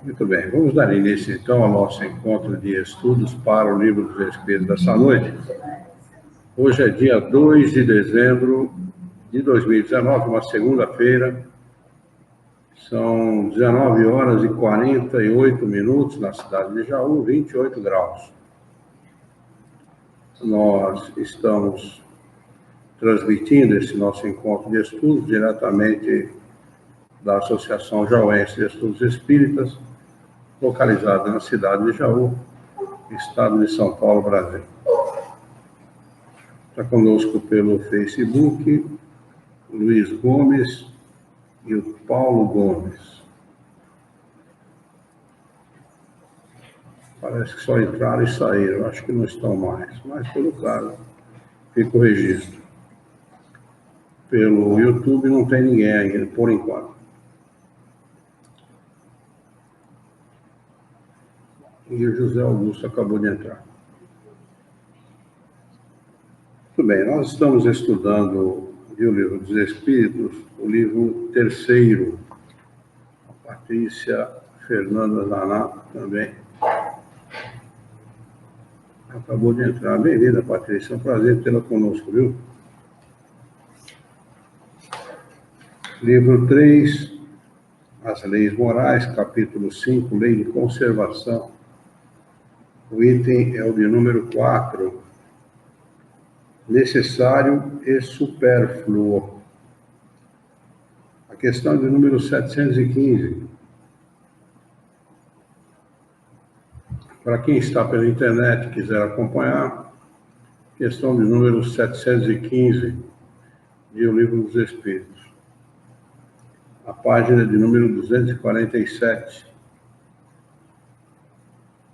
Muito bem, vamos dar início então ao nosso encontro de estudos para o Livro dos Espíritos dessa noite. Hoje é dia 2 de dezembro de 2019, uma segunda-feira. São 19 horas e 48 minutos na cidade de Jaú, 28 graus. Nós estamos transmitindo esse nosso encontro de estudos diretamente da Associação Jauense de Estudos Espíritas, localizada na cidade de Jaú, estado de São Paulo, Brasil. Está conosco pelo Facebook Luiz Gomes e o Paulo Gomes. Parece que só entraram e saíram, acho que não estão mais, mas pelo caso, fica o registro. Pelo YouTube não tem ninguém ainda, por enquanto. E o José Augusto acabou de entrar. Muito bem, nós estamos estudando o Livro dos Espíritos, o livro terceiro. A Patrícia Fernanda Zanato também acabou de entrar. Bem-vinda, Patrícia, é um prazer tê-la conosco, viu? Livro 3, As Leis Morais, capítulo 5, Lei de Conservação. O item é o de número 4, necessário e supérfluo. A questão de número 715. Para quem está pela internet e quiser acompanhar, questão de número 715 de O Livro dos Espíritos. A página de número 247.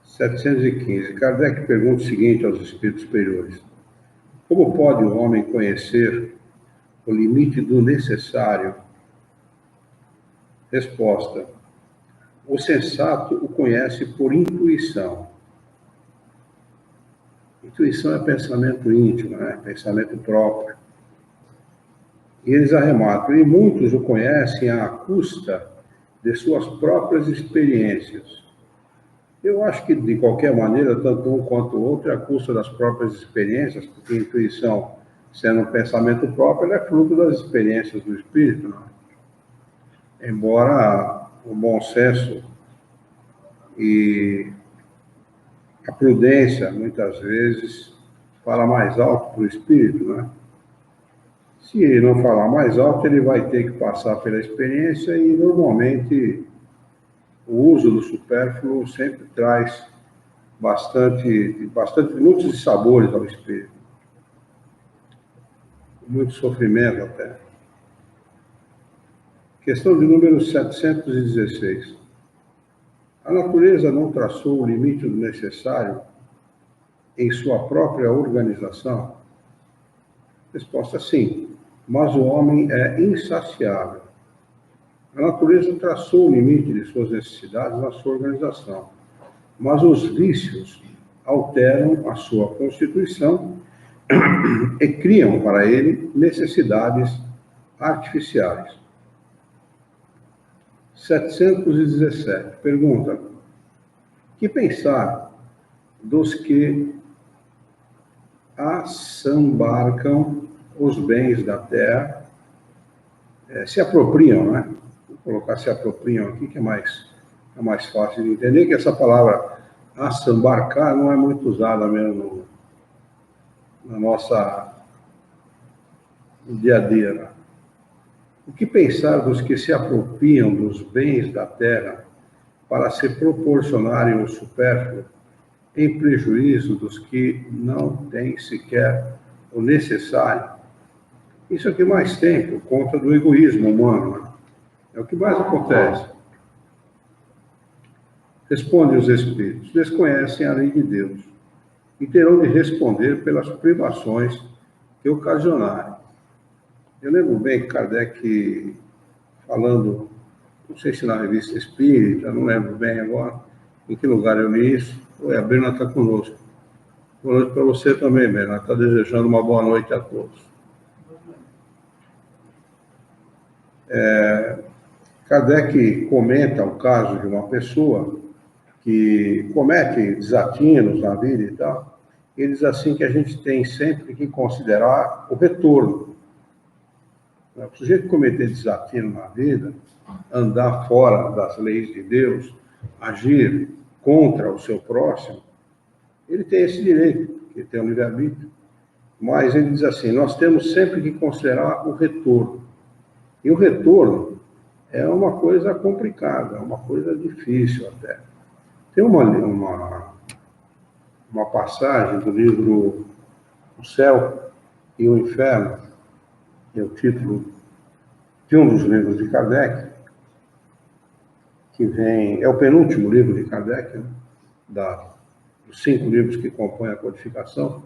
715. Kardec pergunta o seguinte aos espíritos superiores: como pode o homem conhecer o limite do necessário? Resposta: o sensato o conhece por intuição. Intuição é pensamento íntimo, né? Pensamento próprio. E eles arrematam: e muitos o conhecem à custa de suas próprias experiências. Eu acho que, de qualquer maneira, tanto um quanto o outro é à custa das próprias experiências, porque a intuição, sendo um pensamento próprio, ela é fruto das experiências do espírito, não é? Embora o bom senso e a prudência, muitas vezes, fala mais alto para o espírito, né? Se ele não falar mais alto, ele vai ter que passar pela experiência e, normalmente, o uso do supérfluo sempre traz bastante muitos sabores ao espírito. Muito sofrimento até. Questão de número 716. A natureza não traçou o limite do necessário em sua própria organização? Resposta: sim, mas o homem é insaciável. A natureza traçou o limite de suas necessidades na sua organização, mas os vícios alteram a sua constituição e criam para ele necessidades artificiais. 717. Pergunta: que pensar dos que assambarcam os bens da terra, se apropriam, né? Vou colocar se apropriam aqui, que é mais fácil de entender, que essa palavra assambarcar não é muito usada mesmo no dia a dia, né? O que pensar dos que se apropriam dos bens da terra para se proporcionarem o supérfluo, em prejuízo dos que não têm sequer o necessário? Isso é o que mais tem, por conta do egoísmo humano, né? É o que mais acontece. Responde os espíritos: desconhecem a lei de Deus e terão de responder pelas privações que ocasionarem. Eu lembro bem que Kardec, falando, não sei se na Revista Espírita, não lembro bem agora em que lugar eu li isso. Oi, a Bruna está conosco. Boa noite para você também, Bruna. Está desejando uma boa noite a todos. Kardec comenta o caso de uma pessoa que comete desatinos na vida e tal. Ele diz assim que a gente tem sempre que considerar o retorno. O sujeito cometer desatino na vida, andar fora das leis de Deus, agir contra o seu próximo, ele tem esse direito, ele tem o livre-arbítrio. Mas ele diz assim, nós temos sempre que considerar o retorno. E o retorno é uma coisa complicada, é uma coisa difícil até. Tem uma passagem do livro O Céu e o Inferno, que é o título de um dos livros de Kardec, que é o penúltimo livro de Kardec, né, dos 5 livros que compõem a codificação.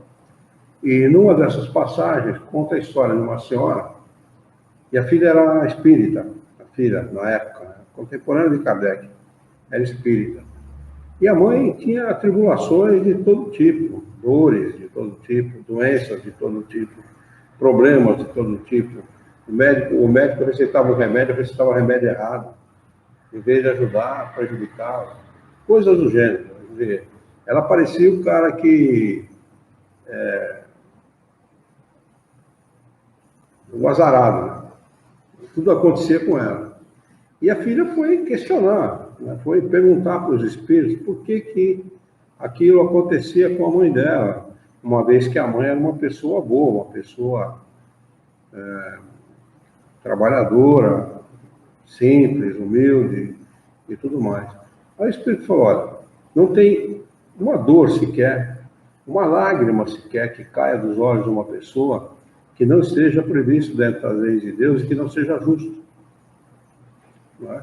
E numa dessas passagens conta a história de uma senhora, e a filha era espírita, a filha, na época, né, contemporânea de Kardec, era espírita. E a mãe tinha tribulações de todo tipo, dores de todo tipo, doenças de todo tipo, problemas de todo tipo. O médico receitava o remédio errado. Em vez de ajudar, prejudicava. Coisas do gênero. Quer dizer, ela parecia o cara que... o azarado, né? Tudo acontecia com ela. E a filha foi questionar, né? Foi perguntar para os espíritos por que aquilo acontecia com a mãe dela, uma vez que a mãe era uma pessoa boa, uma pessoa trabalhadora, simples, humilde e tudo mais. Aí o espírito falou, olha, não tem uma dor sequer, uma lágrima sequer que caia dos olhos de uma pessoa que não esteja previsto dentro das leis de Deus e que não seja justo. Não é?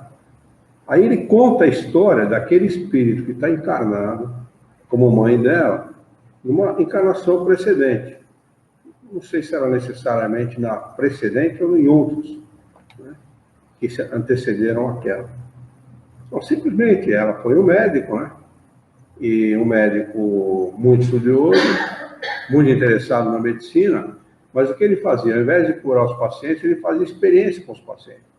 Aí ele conta a história daquele espírito que está encarnado como mãe dela, numa encarnação precedente. Não sei se era necessariamente na precedente ou em outros, né, que antecederam aquela. Então, simplesmente ela foi um médico, né? E um médico muito estudioso, muito interessado na medicina, mas o que ele fazia? Ao invés de curar os pacientes, ele fazia experiência com os pacientes.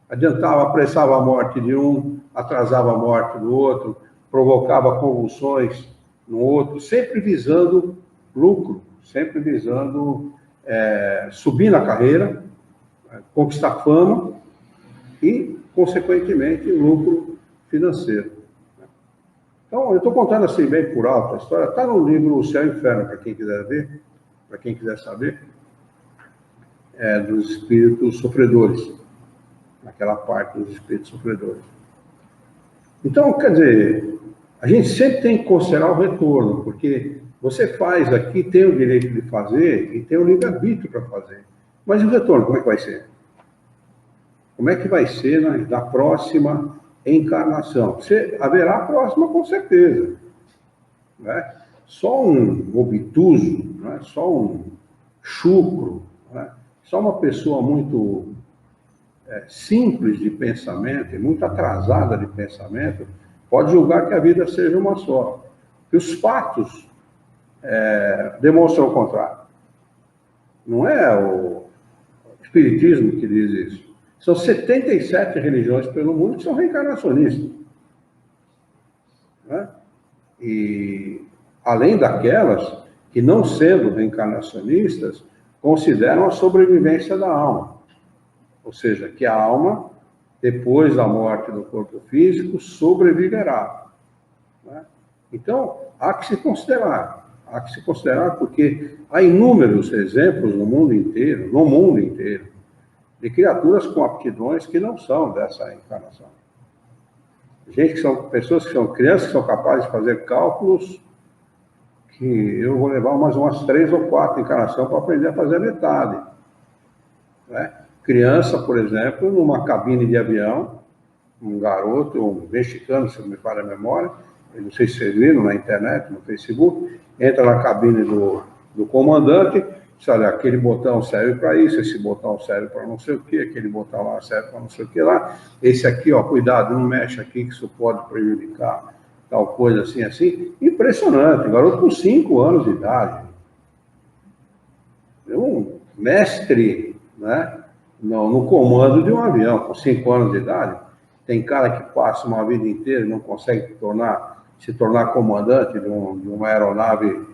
Adiantava, apressava a morte de um, atrasava a morte do outro, provocava convulsões no outro, sempre visando lucro, sempre visando subir na carreira, conquistar fama e, consequentemente, lucro financeiro. Então, eu estou contando assim bem por alto a história. Está no livro O Céu e o Inferno, para quem quiser ver, para quem quiser saber, dos espíritos sofredores, naquela parte dos espíritos sofredores. Então, quer dizer, a gente sempre tem que considerar o retorno, porque você faz aqui, tem o direito de fazer e tem o livre-arbítrio para fazer. Mas o retorno, como é que vai ser? Como é que vai ser na próxima encarnação? Haverá a próxima, com certeza. Né? Só um obtuso, né? Só um chucro, né? Só uma pessoa muito simples de pensamento e muito atrasada de pensamento pode julgar que a vida seja uma só. E os fatos demonstram o contrário. Não é o espiritismo que diz isso. São 77 religiões pelo mundo que são reencarnacionistas. Né? E além daquelas que, não sendo reencarnacionistas, consideram a sobrevivência da alma. Ou seja, que a alma, depois da morte do corpo físico, sobreviverá. Né? Então, há que se considerar porque há inúmeros exemplos no mundo inteiro, de criaturas com aptidões que não são dessa encarnação. Pessoas que são crianças que são capazes de fazer cálculos que eu vou levar umas 3 ou 4 encarnações para aprender a fazer metade. Né? Criança, por exemplo, numa cabine de avião, um garoto, um mexicano, se não me falha a memória, eu não sei se vocês viram na internet, no Facebook, entra na cabine do comandante, diz, olha, aquele botão serve para isso, esse botão serve para não sei o que, aquele botão lá serve para não sei o que lá, esse aqui, ó, cuidado, não mexe aqui que isso pode prejudicar tal coisa assim, assim. Impressionante, garoto com 5 anos de idade. Um mestre, né, no comando de um avião, com 5 anos de idade. Tem cara que passa uma vida inteira e não consegue se tornar comandante de uma aeronave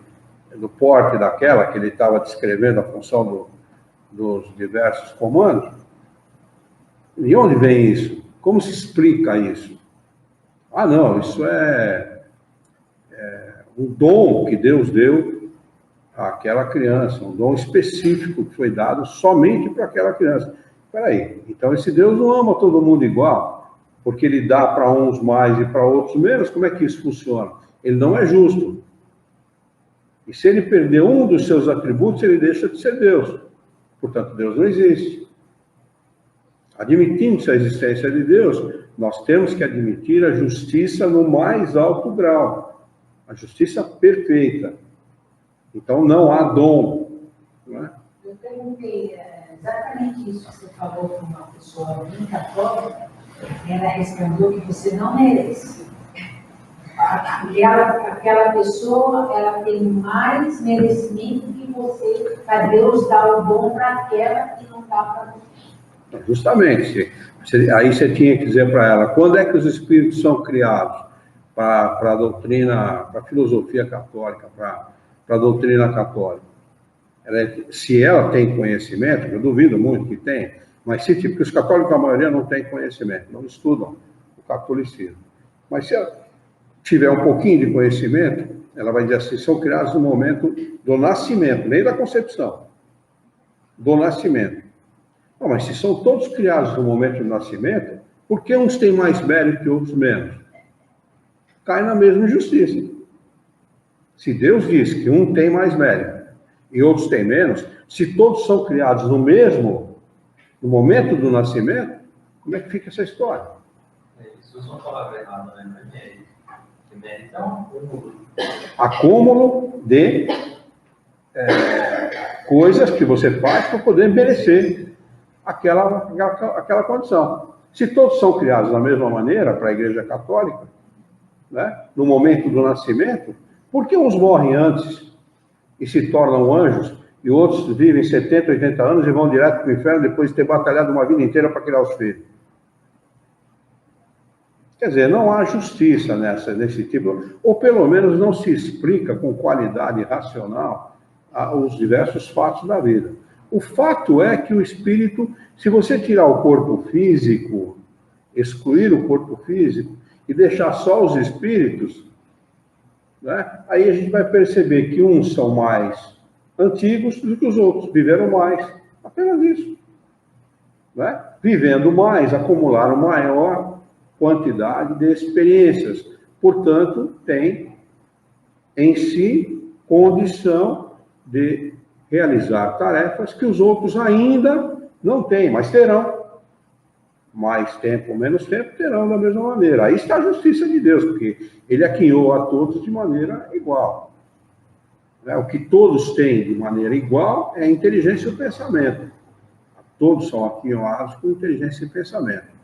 do porte daquela que ele estava descrevendo a função dos diversos comandos. De onde vem isso? Como se explica isso? Ah, não, isso é um dom que Deus deu àquela criança, um dom específico que foi dado somente para aquela criança. Espera aí, então esse Deus não ama todo mundo igual, porque ele dá para uns mais e para outros menos? Como é que isso funciona? Ele não é justo. E se ele perder um dos seus atributos, ele deixa de ser Deus. Portanto, Deus não existe. Admitindo a existência de Deus, nós temos que admitir a justiça no mais alto grau. A justiça perfeita. Então, não há dom. Não é? Eu perguntei exatamente isso que você falou para uma pessoa bem católica. Ela respondeu que você não merece. Aquela pessoa, ela tem mais merecimento que você, para Deus dar o dom para aquela que não dá para você. Justamente. Aí você tinha que dizer para ela, quando é que os espíritos são criados? Para a doutrina, para a filosofia católica, para a doutrina católica. Se ela tem conhecimento, eu duvido muito que tenha, mas se, porque os católicos, a maioria, não tem conhecimento, não estudam o catolicismo. Mas se ela tiver um pouquinho de conhecimento, ela vai dizer assim, são criados no momento do nascimento, nem da concepção, do nascimento. Não, mas se são todos criados no momento do nascimento, por que uns têm mais mérito e outros menos? Cai na mesma injustiça. Se Deus diz que um tem mais mérito e outros têm menos, se todos são criados no momento do nascimento, como é que fica essa história? Isso não palavra errada, né? Mérito é um acúmulo. Acúmulo de coisas que você faz para poder merecer aquela condição. Se todos são criados da mesma maneira para a Igreja Católica, né, no momento do nascimento, por que uns morrem antes e se tornam anjos e outros vivem 70, 80 anos e vão direto para o inferno depois de ter batalhado uma vida inteira para criar os filhos? Quer dizer, não há justiça nesse tipo, ou pelo menos não se explica com qualidade racional os diversos fatos da vida. O fato é que o espírito, se você tirar o corpo físico, excluir o corpo físico e deixar só os espíritos, né, aí a gente vai perceber que uns são mais antigos do que os outros, viveram mais, apenas isso. Né? Vivendo mais, acumularam maior quantidade de experiências, portanto, tem em si condição de realizar tarefas que os outros ainda não têm, mas terão. Mais tempo ou menos tempo, terão da mesma maneira. Aí está a justiça de Deus, porque ele aquinhou a todos de maneira igual. O que todos têm de maneira igual é a inteligência e o pensamento. Todos são aquinhoados com inteligência e pensamento.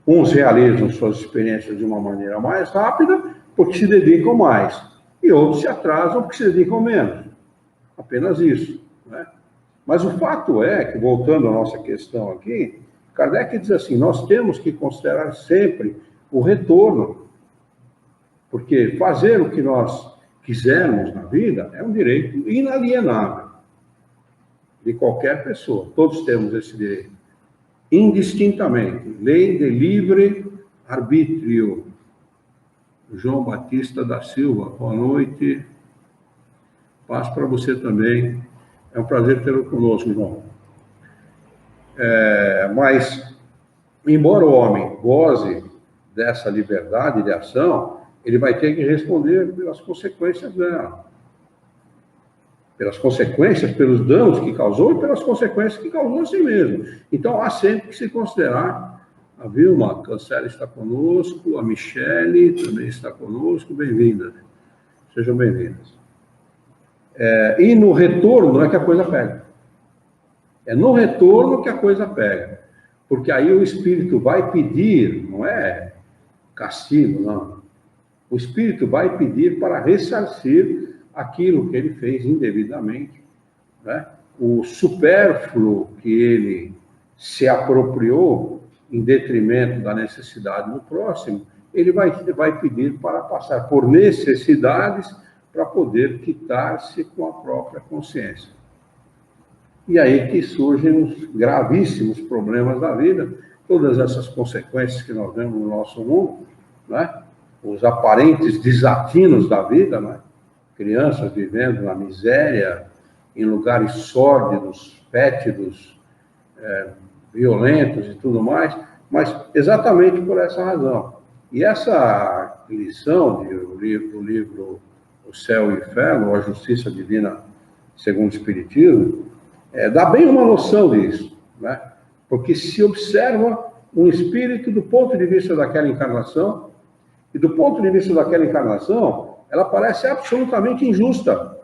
Uns realizam suas experiências de uma maneira mais rápida, porque se dedicam mais. E outros se atrasam porque se dedicam menos. Apenas isso. Né? Mas o fato é que, voltando à nossa questão aqui, Kardec diz assim, nós temos que considerar sempre o retorno. Porque fazer o que nós quisermos na vida é um direito inalienável de qualquer pessoa. Todos temos esse direito. Indistintamente, lei de livre arbítrio. João Batista da Silva, boa noite. Paz para você também. É um prazer tê-lo conosco, João. Mas, embora o homem goze dessa liberdade de ação, ele vai ter que responder pelas consequências dela. Pelas consequências, pelos danos que causou e pelas consequências que causou a si mesmo. Então, há sempre que se considerar. A Vilma Cancela está conosco, a Michele também está conosco, bem-vindas. Sejam bem-vindas. E no retorno é que a coisa pega. É no retorno que a coisa pega. Porque aí o espírito vai pedir, não é castigo, não. O espírito vai pedir para ressarcir aquilo que ele fez indevidamente, né? O supérfluo que ele se apropriou em detrimento da necessidade do próximo, ele vai pedir para passar por necessidades para poder quitar-se com a própria consciência. E aí que surgem os gravíssimos problemas da vida, todas essas consequências que nós vemos no nosso mundo, né? Os aparentes desatinos da vida, né? Crianças vivendo na miséria, em lugares sórdidos, fétidos, violentos e tudo mais, mas exatamente por essa razão. E essa lição do livro O Céu e o Inferno, ou A Justiça Divina segundo o Espiritismo, dá bem uma noção disso, né? Porque se observa um espírito do ponto de vista daquela encarnação, e do ponto de vista daquela encarnação, ela parece absolutamente injusta.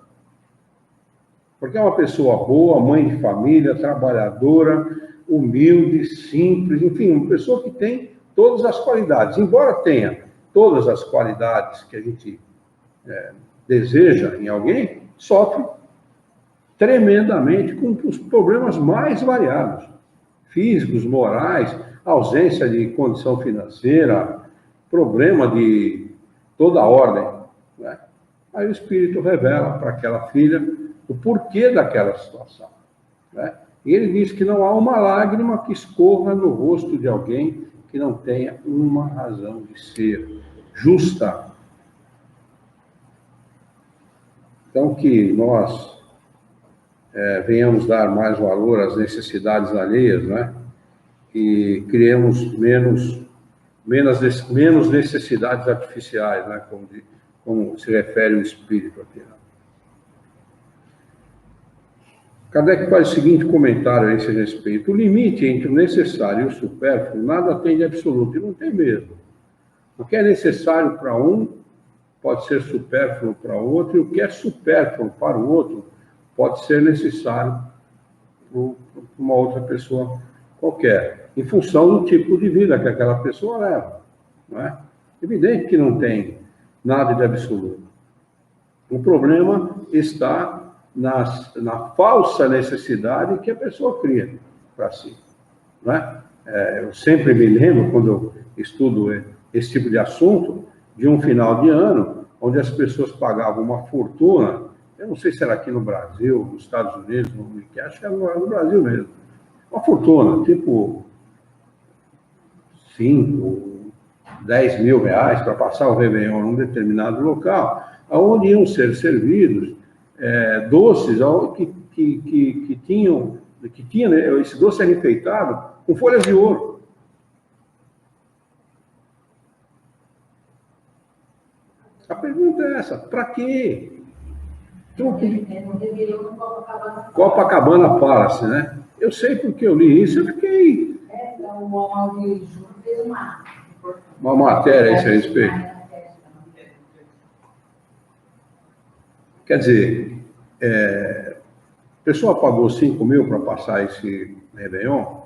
Porque é uma pessoa boa, mãe de família, trabalhadora, humilde, simples, enfim, uma pessoa que tem todas as qualidades. Embora tenha todas as qualidades que a gente deseja em alguém, sofre tremendamente com os problemas mais variados, físicos, morais, ausência de condição financeira, problema de toda a ordem, né? Aí o Espírito revela para aquela filha o porquê daquela situação, né? E ele diz que não há uma lágrima que escorra no rosto de alguém que não tenha uma razão de ser justa. Então, que nós venhamos dar mais valor às necessidades alheias, né? E criemos menos necessidades artificiais, né? Como se refere o Espírito aqui. Kardec faz o seguinte comentário a esse respeito: o limite entre o necessário e o supérfluo nada tem de absoluto, e não tem mesmo. O que é necessário para um pode ser supérfluo para outro, e o que é supérfluo para o outro pode ser necessário para uma outra pessoa qualquer, em função do tipo de vida que aquela pessoa leva, não é? Evidente que não tem nada de absoluto. O problema está na falsa necessidade que a pessoa cria para si, não é? Eu sempre me lembro, quando eu estudo esse tipo de assunto, de um final de ano, onde as pessoas pagavam uma fortuna. Eu não sei se era aqui no Brasil, nos Estados Unidos, acho que era no Brasil mesmo. Uma fortuna, tipo 5, 10 mil reais para passar o Réveillon num determinado local, onde iam ser servidos doces que tinham, esse doce era enfeitado com folhas de ouro. A pergunta é essa: para quê? Copacabana Palace, né? Eu sei porque eu li isso, eu fiquei... Uma matéria a esse respeito. Quer dizer, a pessoa pagou 5 mil para passar esse Réveillon.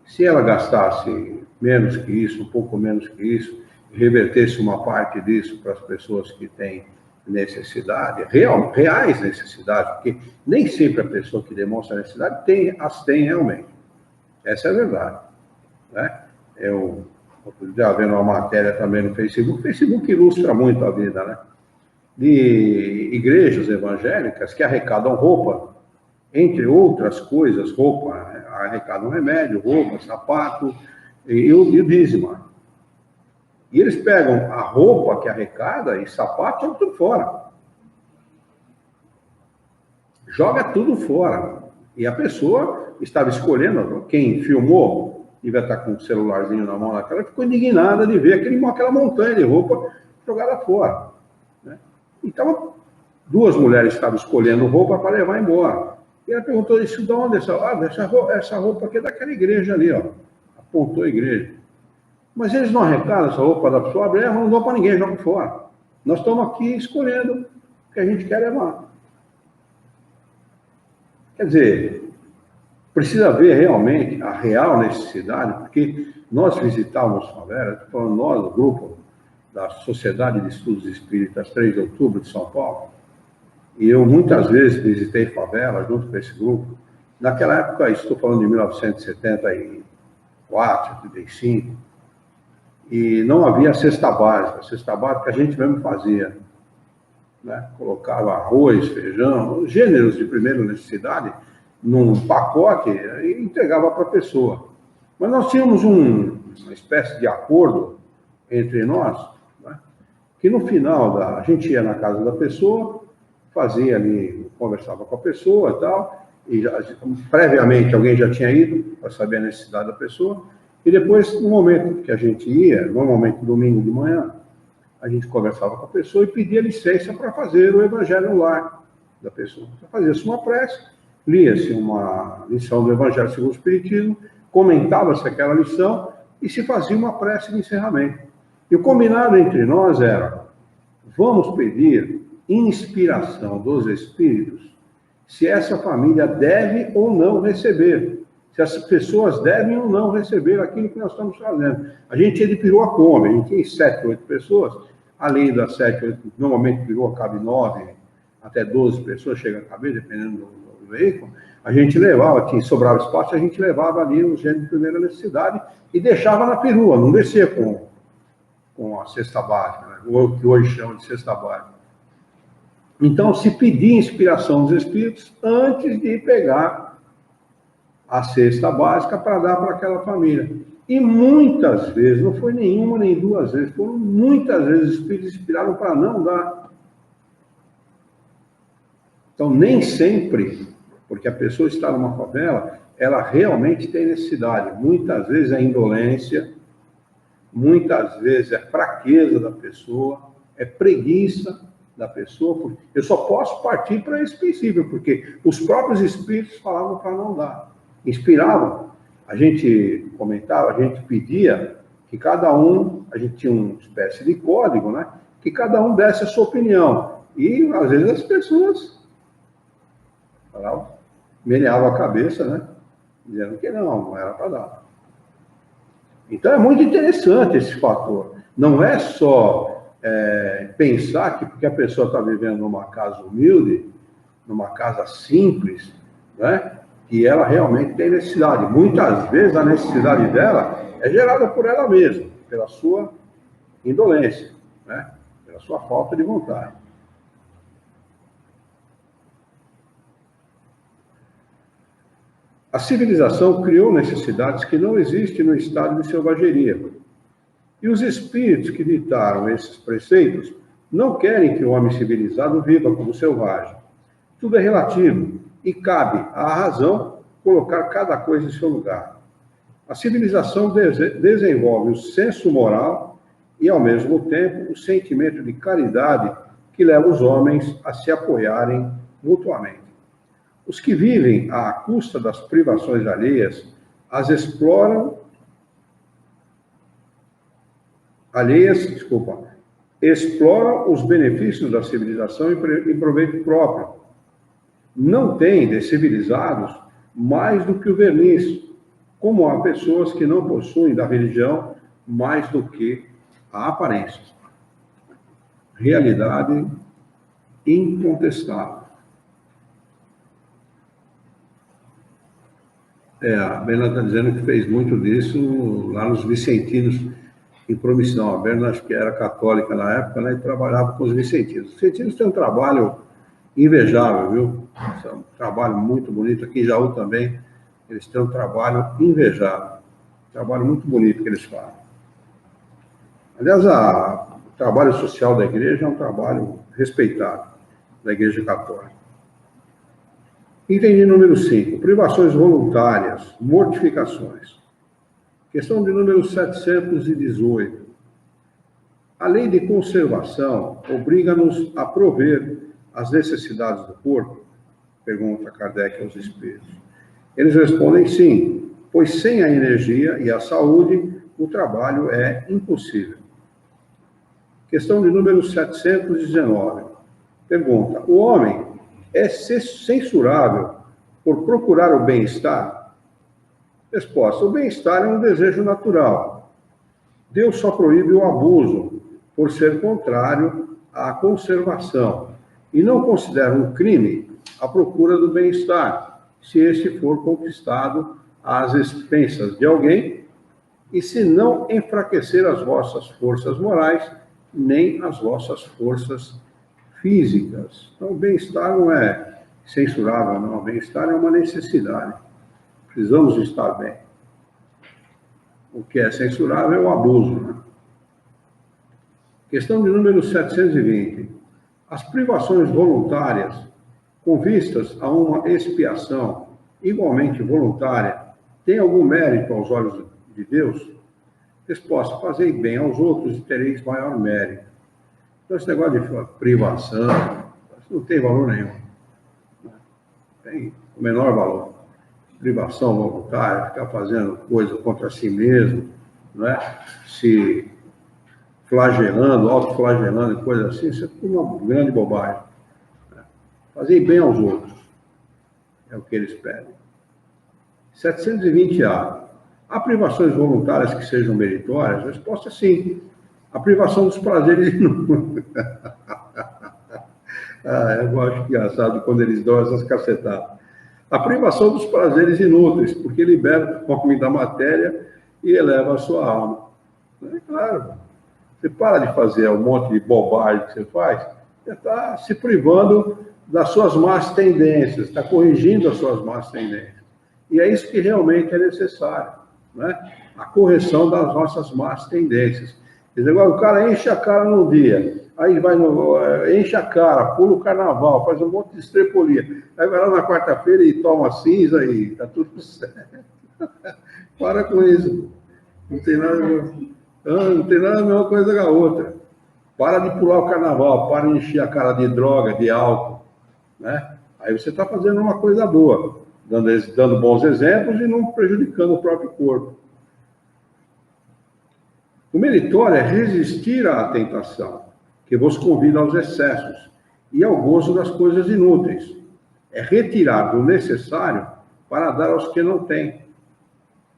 Se ela gastasse menos que isso, um pouco menos que isso, e revertesse uma parte disso para as pessoas que têm necessidade, reais necessidades, porque nem sempre a pessoa que demonstra necessidade as tem realmente. Essa é a verdade, né? Eu estava vendo uma matéria também no Facebook. O Facebook ilustra muito a vida, né? De igrejas evangélicas que arrecadam roupa, entre outras coisas, roupa, arrecadam remédio, roupa, sapato e o dízimo. E eles pegam a roupa que arrecada e sapato, jogam tudo fora. Joga tudo fora. E a pessoa estava escolhendo, quem filmou, devia estar com o celularzinho na mão naquela, ficou indignada de ver aquela montanha de roupa jogada fora, né? Então, 2 mulheres estavam escolhendo roupa para levar embora. E ela perguntou: isso de onde? Essa roupa aqui é daquela igreja ali, ó. Apontou a igreja. Mas eles não arrecadam essa roupa da pessoa, não dão para ninguém, jogam fora. Nós estamos aqui escolhendo o que a gente quer levar. Quer dizer, precisa ver realmente a real necessidade, porque nós visitávamos favelas, estou falando nós, do grupo da Sociedade de Estudos Espíritas, 3 de outubro de São Paulo, e eu muitas vezes visitei favelas junto com esse grupo, Naquela época, estou falando de 1974, 75, e não havia cesta básica. A cesta básica a gente mesmo fazia, né? Colocava arroz, feijão, gêneros de primeira necessidade, num pacote e entregava para a pessoa. Mas nós tínhamos uma espécie de acordo entre nós, né? Que no final, a gente ia na casa da pessoa, fazia ali, conversava com a pessoa e tal, e previamente alguém já tinha ido para saber a necessidade da pessoa, e depois, no momento que a gente ia, normalmente domingo de manhã, a gente conversava com a pessoa e pedia licença para fazer o evangelho no lar da pessoa. Fazia-se uma prece, lia-se uma lição do Evangelho segundo o Espiritismo, comentava-se aquela lição e se fazia uma prece de encerramento. E o combinado entre nós era: vamos pedir inspiração dos Espíritos se essa família deve ou não receber, se as pessoas devem ou não receber aquilo que nós estamos fazendo. A gente ia de perua Kombi, a gente tinha 7, 8 pessoas, além das 7, 8, normalmente perua cabe 9, até 12 pessoas, chega a caber, dependendo do veículo. A gente levava, sobrava espaço, a gente levava ali o gênero de primeira necessidade e deixava na perua, não descia com a cesta básica, né? O que hoje chama de cesta básica. Então, se pedia inspiração dos Espíritos antes de pegar a cesta básica para dar para aquela família. E muitas vezes, não foi nenhuma nem duas vezes, foram muitas vezes os Espíritos inspiraram para não dar. Então, nem sempre, porque a pessoa está numa favela, ela realmente tem necessidade. Muitas vezes é indolência, muitas vezes é fraqueza da pessoa, é preguiça da pessoa. Porque eu só posso partir para esse princípio, porque os próprios Espíritos falavam para não dar. Inspiravam. A gente comentava, a gente pedia que cada um, a gente tinha uma espécie de código, né? Que cada um desse a sua opinião. E, às vezes, as pessoas falavam, meneavam a cabeça, né? Dizendo que não era para dar. Então, é muito interessante esse fator. Não é só pensar que porque a pessoa está vivendo numa casa humilde, numa casa simples, né? Que ela realmente tem necessidade. Muitas vezes a necessidade dela é gerada por ela mesma, pela sua indolência, né? Pela sua falta de vontade. A civilização criou necessidades que não existem no estado de selvageria. E os espíritos que ditaram esses preceitos não querem que o homem civilizado viva como selvagem. Tudo é relativo e cabe à razão colocar cada coisa em seu lugar. A civilização desenvolve o senso moral e, ao mesmo tempo, o sentimento de caridade que leva os homens a se apoiarem mutuamente. Os que vivem à custa das privações alheias, exploram os benefícios da civilização em proveito próprio. Não têm de civilizados mais do que o verniz, como há pessoas que não possuem da religião mais do que a aparência. Realidade incontestável. A Berna está dizendo que fez muito disso lá nos vicentinos, em Promissão. A Berna, acho que era católica na época, né, e trabalhava com os vicentinos. Os vicentinos têm um trabalho invejável, viu? É um trabalho muito bonito. Aqui em Jaú também, eles têm um trabalho invejável. Um trabalho muito bonito que eles fazem. Aliás, o trabalho social da igreja é um trabalho respeitado, da Igreja Católica. Item de número 5, privações voluntárias, mortificações. Questão de número 718. A lei de conservação obriga-nos a prover as necessidades do corpo? Pergunta Kardec aos espíritos. Eles respondem sim, pois sem a energia e a saúde, o trabalho é impossível. Questão de número 719. Pergunta, o homem é censurável por procurar o bem-estar? Resposta, o bem-estar é um desejo natural. Deus só proíbe o abuso, por ser contrário à conservação, e não considera um crime a procura do bem-estar, se este for conquistado às expensas de alguém, e se não enfraquecer as vossas forças morais, nem as vossas forças físicas. Então, o bem-estar não é censurável, não. O bem-estar é uma necessidade. Precisamos estar bem. O que é censurável é o abuso, né? Questão de número 720. As privações voluntárias, com vistas a uma expiação igualmente voluntária, têm algum mérito aos olhos de Deus? Resposta: fazei bem aos outros e tereis maior mérito. Então, esse negócio de privação, isso não tem valor nenhum. Tem o menor valor. Privação voluntária, ficar fazendo coisa contra si mesmo, não é? Se flagelando, autoflagelando e coisa assim, isso é tudo uma grande bobagem. Fazer bem aos outros é o que eles pedem. 720A. Há privações voluntárias que sejam meritórias? A resposta é sim. A privação dos prazeres inúteis. Eu acho engraçado quando eles dão essas cacetadas. A privação dos prazeres inúteis, porque libera o homem da matéria e eleva a sua alma. É claro. Você para de fazer um monte de bobagem que você faz, você está se privando das suas más tendências, está corrigindo as suas más tendências. E é isso que realmente é necessário, né? A correção das nossas más tendências. Quer dizer, agora o cara enche a cara no dia, aí vai enche a cara, pula o carnaval, faz um monte de estrepolia, aí vai lá na quarta-feira e toma cinza e está tudo certo. Para com isso. Não tem nada a mesma coisa que a outra. Para de pular o carnaval, para de encher a cara de droga, de álcool, né? Aí você está fazendo uma coisa boa, dando bons exemplos e não prejudicando o próprio corpo. O meritório é resistir à tentação, que vos convida aos excessos e ao gozo das coisas inúteis. É retirar do necessário para dar aos que não têm.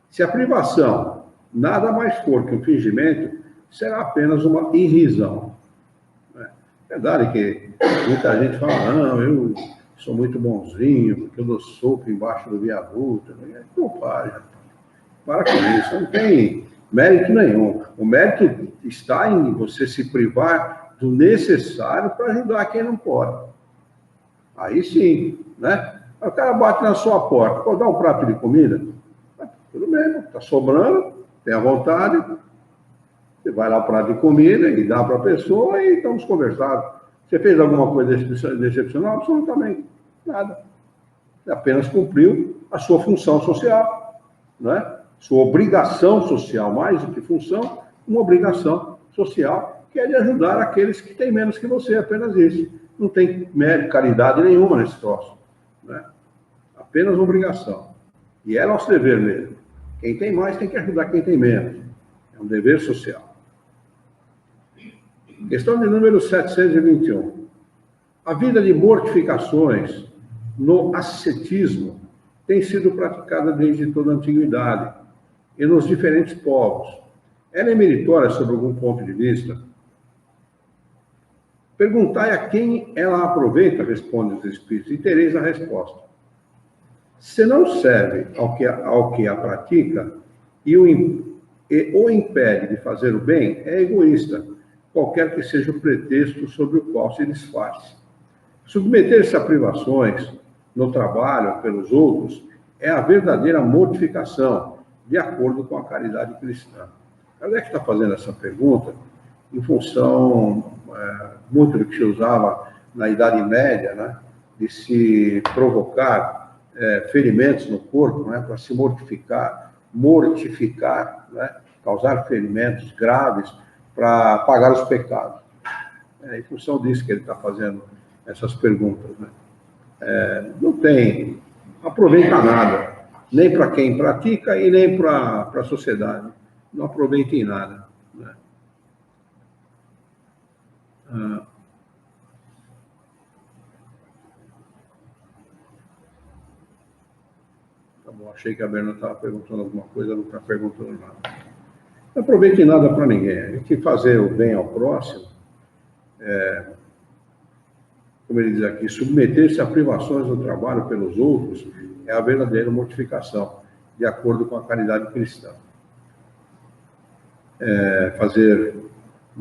Se a privação nada mais for que um fingimento, será apenas uma irrisão. É verdade que muita gente fala, não, eu sou muito bonzinho, porque eu dou soco embaixo do viaduto. É bobagem. Para com isso, não tem mérito nenhum. O mérito está em você se privar do necessário para ajudar quem não pode. Aí sim, né? O cara bate na sua porta, pode dar um prato de comida? Tudo bem, está sobrando, tem a vontade, você vai lá o prato de comida e dá para a pessoa e estamos conversando. Você fez alguma coisa excepcional? Absolutamente nada. Você apenas cumpriu a sua função social, né? Sua obrigação social, mais do que função, uma obrigação social, que é de ajudar aqueles que têm menos que você, apenas isso. Não tem mérito, caridade nenhuma nesse troço, né? Apenas uma obrigação. E é nosso dever mesmo. Quem tem mais tem que ajudar quem tem menos. É um dever social. Questão de número 721. A vida de mortificações no ascetismo tem sido praticada desde toda a antiguidade e nos diferentes povos. Ela é meritória sob algum ponto de vista? Perguntai a quem ela aproveita, responde os Espíritos, e tereis a resposta. Se não serve ao que a pratica e o impede de fazer o bem, é egoísta, qualquer que seja o pretexto sobre o qual se desfaz. Submeter-se a privações no trabalho pelos outros é a verdadeira mortificação, de acordo com a caridade cristã. Kardec está fazendo essa pergunta em função muito do que se usava na Idade Média, né, de se provocar ferimentos no corpo, né, para se mortificar, né, causar ferimentos graves para pagar os pecados. É em função disso que ele está fazendo essas perguntas, né? Não tem, aproveita nada, nem para quem pratica e nem para a sociedade. Não aproveita em nada, né? Tá bom, achei que a Berna estava perguntando alguma coisa, não está perguntando nada. Não aproveita em nada para ninguém. A gente fazer o bem ao próximo como ele diz aqui, submeter-se a privações do trabalho pelos outros é a verdadeira mortificação, de acordo com a caridade cristã. Fazer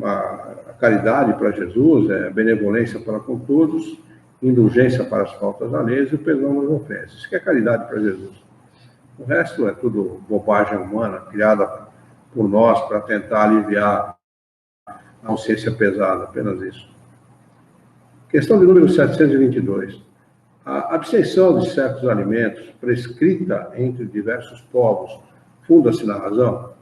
a caridade para Jesus é benevolência para com todos, indulgência para as faltas alheias e o perdão das ofensas. Isso que é caridade para Jesus. O resto é tudo bobagem humana, criada por nós para tentar aliviar a consciência pesada, apenas isso. Questão de número 722. A abstenção de certos alimentos, prescrita entre diversos povos, funda-se na razão?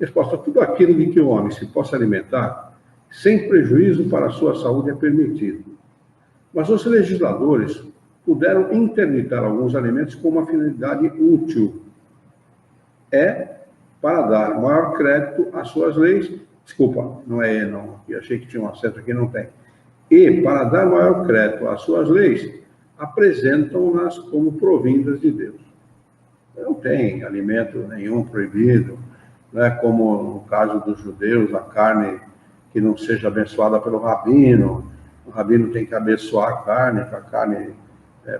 Resposta: tudo aquilo de que o homem se possa alimentar, sem prejuízo para a sua saúde, é permitido. Mas os legisladores puderam interditar alguns alimentos com uma finalidade útil. Para dar maior crédito às suas leis. Desculpa, não é E, não. Eu achei que tinha um acento aqui, não tem. E, para dar maior crédito às suas leis, apresentam-nas como provindas de Deus. Não tem alimento nenhum proibido, né? Como no caso dos judeus, a carne que não seja abençoada pelo rabino. O rabino tem que abençoar a carne, para a carne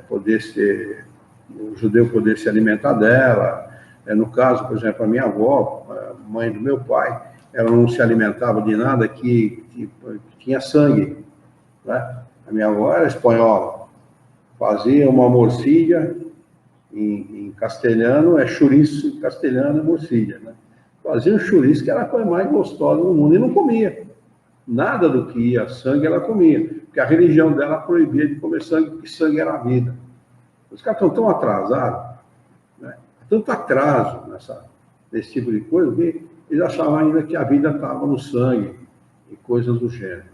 poder ser, o judeu poder se alimentar dela. No caso, por exemplo, a minha avó, a mãe do meu pai, ela não se alimentava de nada que tinha sangue, né? A minha avó era espanhola, fazia uma morcilha, em castelhano é chouriço, em castelhano é morcilha, né? Fazia um chouriço que era a coisa mais gostosa do mundo e não comia. Nada do que ia sangue ela comia, porque a religião dela proibia de comer sangue, porque sangue era a vida. Os caras estão tão atrasados, né? Tanto atraso nesse tipo de coisa, que eles achavam ainda que a vida estava no sangue e coisas do gênero.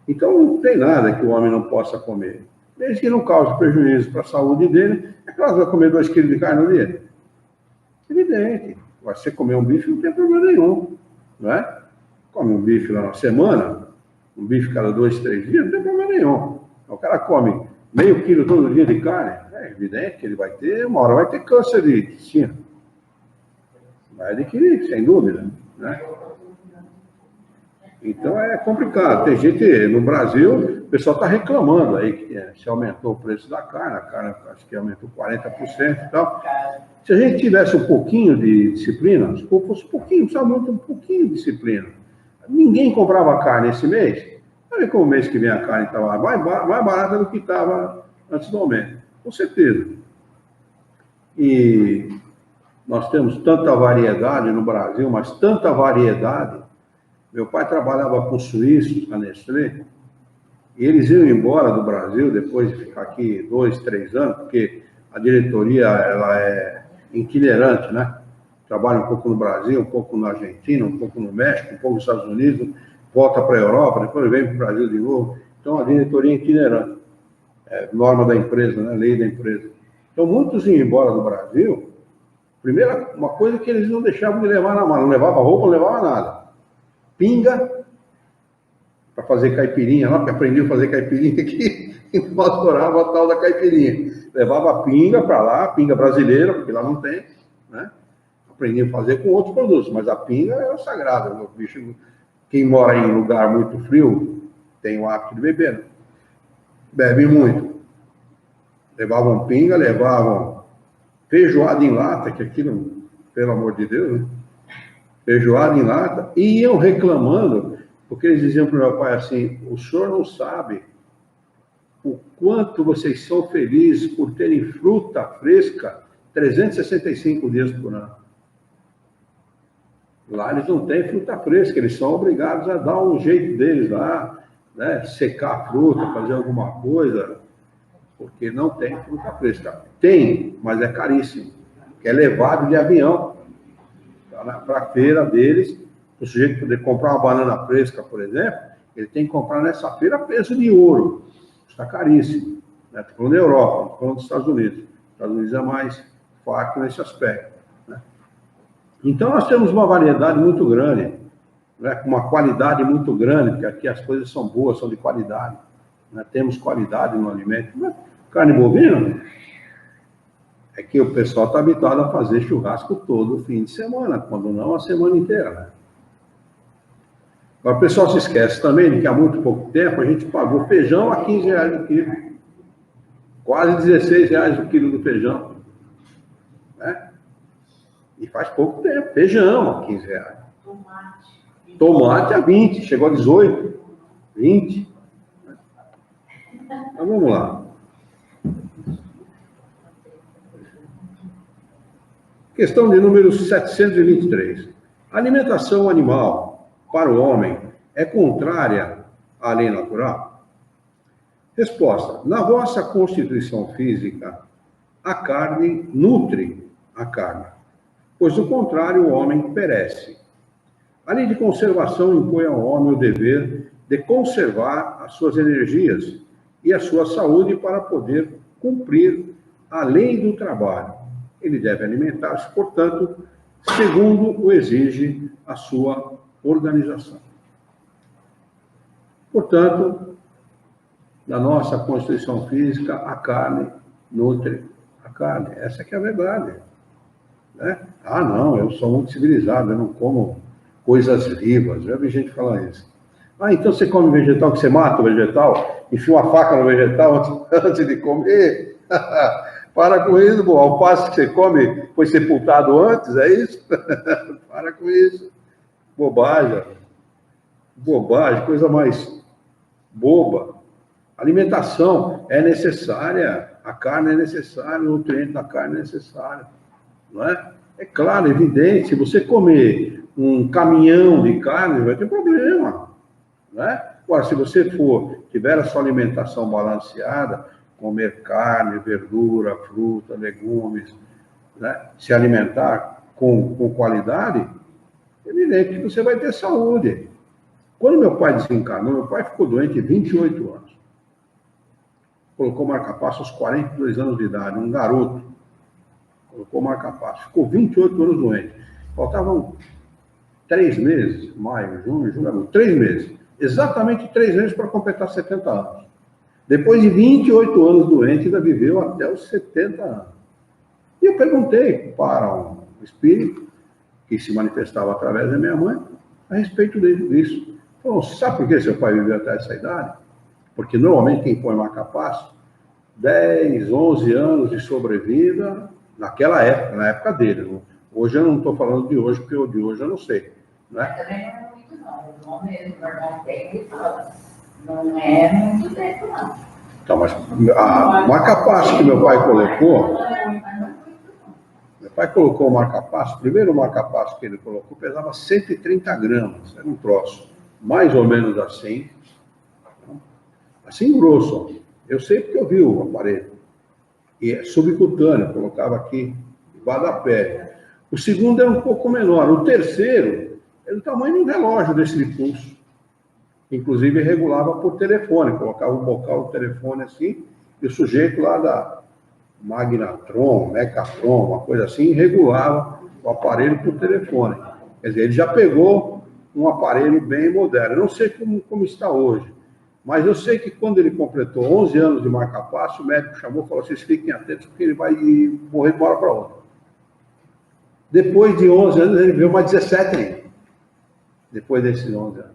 Então, não tem nada que o homem não possa comer. Desde que não cause prejuízo para a saúde dele, é claro que vai comer 2 quilos de carne no dia. Evidente. Você comer um bife não tem problema nenhum, não é? Come um bife lá na semana, um bife cada 2, 3 dias, não tem problema nenhum. O cara come meio quilo todo dia de carne, é evidente que ele vai ter, uma hora vai ter câncer de intestino. Vai adquirir, sem dúvida, né? Então é complicado. Tem gente, no Brasil, o pessoal está reclamando aí que se aumentou o preço da carne, a carne acho que aumentou 40% e tal. Se a gente tivesse um pouquinho de disciplina, se fosse um pouquinho, precisava muito um pouquinho de disciplina. Ninguém comprava carne esse mês. Olha como o mês que vem a carne estava mais barata do que estava antes do aumento. Com certeza. E nós temos tanta variedade no Brasil, mas tanta variedade. Meu pai trabalhava com suíços, a Nestlé, e eles iam embora do Brasil depois de ficar aqui 2, 3 anos, porque a diretoria ela é itinerante, né? Trabalha um pouco no Brasil, um pouco na Argentina, um pouco no México, um pouco nos Estados Unidos, volta para a Europa, depois vem para o Brasil de novo. Então, a diretoria é itinerante. É norma da empresa, né? Lei da empresa. Então, muitos iam embora do Brasil. Primeira, uma coisa que eles não deixavam de levar na mão. Não levava roupa, não levava nada. Pinga, para fazer caipirinha lá, porque aprendi a fazer caipirinha aqui, e nós adorava a tal da caipirinha. Levava pinga para lá, pinga brasileira, porque lá não tem, né? Aprendi a fazer com outros produtos, mas a pinga é sagrada. O bicho, quem mora em lugar muito frio, tem o hábito de beber, né? Bebe muito. Levavam pinga, levavam feijoada em lata, que aquilo, pelo amor de Deus, né? Feijoada em lata, e iam reclamando, porque eles diziam para o meu pai assim: o senhor não sabe o quanto vocês são felizes por terem fruta fresca 365 dias por ano. Lá eles não têm fruta fresca, eles são obrigados a dar um jeito deles lá, né? Secar a fruta, fazer alguma coisa, porque não tem fruta fresca. Tem, mas é caríssimo, que é levado de avião para a feira deles. O sujeito poder comprar uma banana fresca, por exemplo, ele tem que comprar nessa feira a preço de ouro. Está caríssimo. Estou falando da Europa, estou falando dos Estados Unidos. Os Estados Unidos é mais farto nesse aspecto, né? Então, nós temos uma variedade muito grande, né? Com uma qualidade muito grande, porque aqui as coisas são boas, são de qualidade, né? Temos qualidade no alimento. Carne bovina, é que o pessoal está habituado a fazer churrasco todo fim de semana, quando não a semana inteira, né? Agora, o pessoal se esquece também de que há muito pouco tempo a gente pagou feijão a R$15 o quilo. Quase R$16 o quilo do feijão. Né? E faz pouco tempo. Feijão a R$15. Tomate a 20, chegou a 18, 20. Então vamos lá. Questão de número 723. A alimentação animal para o homem é contrária à lei natural? Resposta. Na vossa constituição física, a carne nutre a carne, pois do contrário o homem perece. A lei de conservação impõe ao homem o dever de conservar as suas energias e a sua saúde para poder cumprir a lei do trabalho. Ele deve alimentar-se, portanto, segundo o exige a sua organização. Portanto, na nossa constituição física, a carne nutre a carne. Essa que é a verdade. Né? Ah, não, eu sou muito civilizado, eu não como coisas vivas. Já vi gente falar isso. Ah, então você come vegetal, que você mata o vegetal? Enfia uma faca no vegetal antes de comer? Para com isso, o alface que você come foi sepultado antes, é isso? Para com isso. Bobagem. Bobagem, coisa mais boba. Alimentação é necessária, a carne é necessária, o nutriente da carne é necessário. Não é? É claro, evidente, se você comer um caminhão de carne, vai ter problema. Não é? Agora, se você tiver a sua alimentação balanceada, comer carne, verdura, fruta, legumes, né? Se alimentar com qualidade, é evidente que você vai ter saúde. Quando meu pai desencarnou, meu pai ficou doente 28 anos. Colocou marca-passo aos 42 anos de idade, um garoto. Colocou marca-passo. Ficou 28 anos doente. Faltavam 3 meses, maio, junho, julho, 3 meses. Exatamente 3 meses para completar 70 anos. Depois de 28 anos doente, ainda viveu até os 70 anos. E eu perguntei para um espírito, que se manifestava através da minha mãe, a respeito disso. Falou, sabe por que seu pai viveu até essa idade? Porque normalmente quem põe marca-passo, 10, 11 anos de sobrevida, naquela época, na época dele. Hoje eu não estou falando de hoje, porque o de hoje eu não sei. Né? Também não é muito, não. O nome mesmo, o irmão tem, ele fala. Não é muito tempo, não. Então, mas a marca-passo que meu pai colocou, meu pai colocou o marca-passo, o primeiro marca-passo que ele colocou pesava 130 gramas, era um troço, mais ou menos assim grosso. Eu sei porque eu vi o aparelho. E é subcutâneo, colocava aqui, debaixo da pele. O segundo é um pouco menor. O terceiro é do tamanho de um relógio desse de pulso. Inclusive regulava por telefone, colocava o bocal do telefone assim, e o sujeito lá da Magnatron, Mecatron, uma coisa assim, regulava o aparelho por telefone. Quer dizer, ele já pegou um aparelho bem moderno. Eu não sei como está hoje, mas eu sei que quando ele completou 11 anos de marca-passo, o médico chamou e falou, vocês fiquem atentos porque ele vai morrer de uma hora para outra. Depois de 11 anos, ele veio mais 17 ainda. Depois desses 11 anos.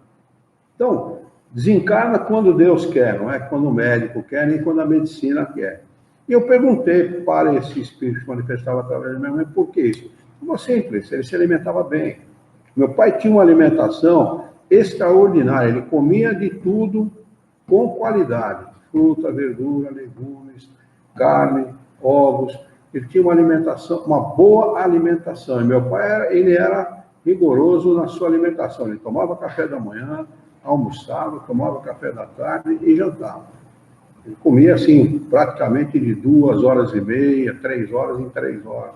Então, desencarna quando Deus quer, não é quando o médico quer, nem quando a medicina quer. E eu perguntei para esse espírito que manifestava através da minha mãe, por que isso? Foi simples, ele se alimentava bem. Meu pai tinha uma alimentação extraordinária, ele comia de tudo com qualidade. Fruta, verdura, legumes, carne, ovos. Ele tinha uma alimentação, uma boa alimentação. E meu pai, ele era rigoroso na sua alimentação. Ele tomava café da manhã, almoçava, tomava café da tarde e jantava. Ele comia assim, praticamente de 2h30, 3 horas em 3 horas,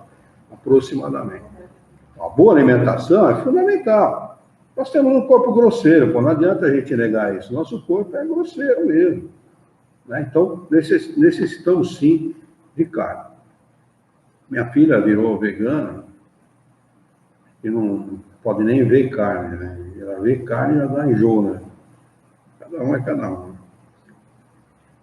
aproximadamente. Uma boa alimentação é fundamental. Nós temos um corpo grosseiro, pô, não adianta a gente negar isso. Nosso corpo é grosseiro mesmo. Né? Então, necessitamos sim de carne. Minha filha virou vegana e não pode nem ver carne, né? Ela vê carne e já dá enjoo, né? Cada um é cada um.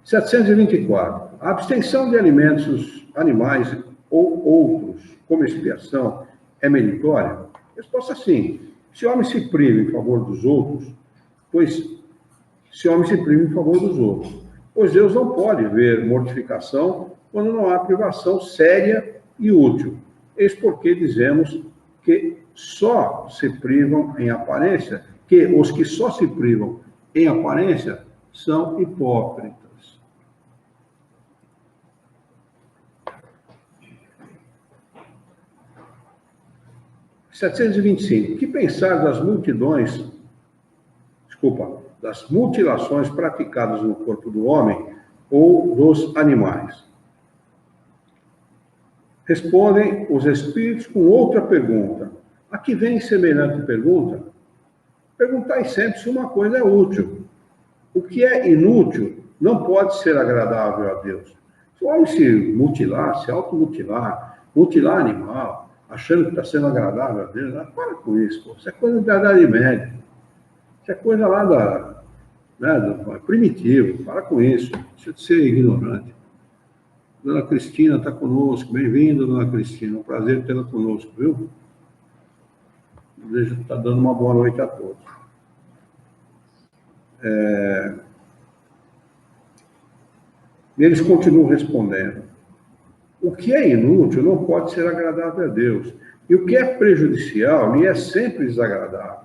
724. A abstenção de alimentos animais ou outros como expiação é meritória? Resposta sim. Se o homem se priva em favor dos outros, pois esse homem se priva em favor dos outros. Pois Deus não pode ver mortificação quando não há privação séria e útil. Eis porque dizemos que só se privam em aparência, que os que só se privam em aparência são hipócritas. Que pensar das das mutilações praticadas no corpo do homem ou dos animais? Respondem os espíritos com outra pergunta. A que vem semelhante pergunta? Perguntai sempre se uma coisa é útil. O que é inútil não pode ser agradável a Deus. Se o homem se mutilar, se automutilar, mutilar animal, achando que está sendo agradável a Deus, para com isso, pô. Isso é coisa da Idade Média. Isso é coisa lá do primitivo. Para com isso. Deixa de ser ignorante. Dona Cristina está conosco. Bem-vinda, Dona Cristina. Um prazer tê-la conosco, viu? Está dando uma boa noite a todos. Eles continuam respondendo. O que é inútil não pode ser agradável a Deus. E o que é prejudicial lhe é sempre desagradável.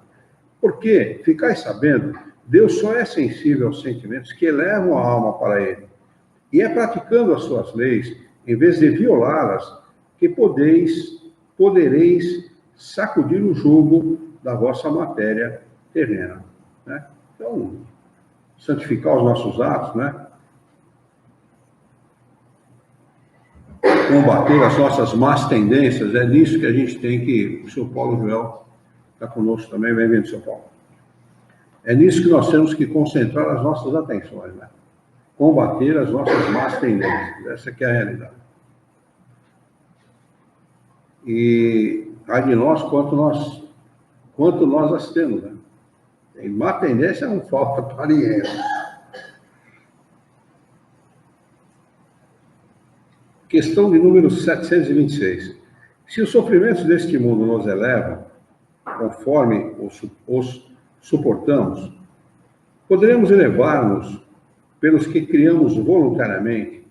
Porque, ficai sabendo, Deus só é sensível aos sentimentos que elevam a alma para Ele. E é praticando as suas leis, em vez de violá-las, que podereis sacudir o jugo da vossa matéria terrena. Né? Então, santificar os nossos atos, né? Combater as nossas más tendências, é nisso que a gente tem que... O senhor Paulo Joel está conosco também, bem-vindo, senhor Paulo. É nisso que nós temos que concentrar as nossas atenções, né? Combater as nossas más tendências, essa que é a realidade. E ai de nós, quanto nós as temos, né? Tem má tendência, não falta para ninguém. Questão de número 726. Se os sofrimentos deste mundo nos elevam, conforme os suportamos, poderemos elevar-nos pelos que criamos voluntariamente?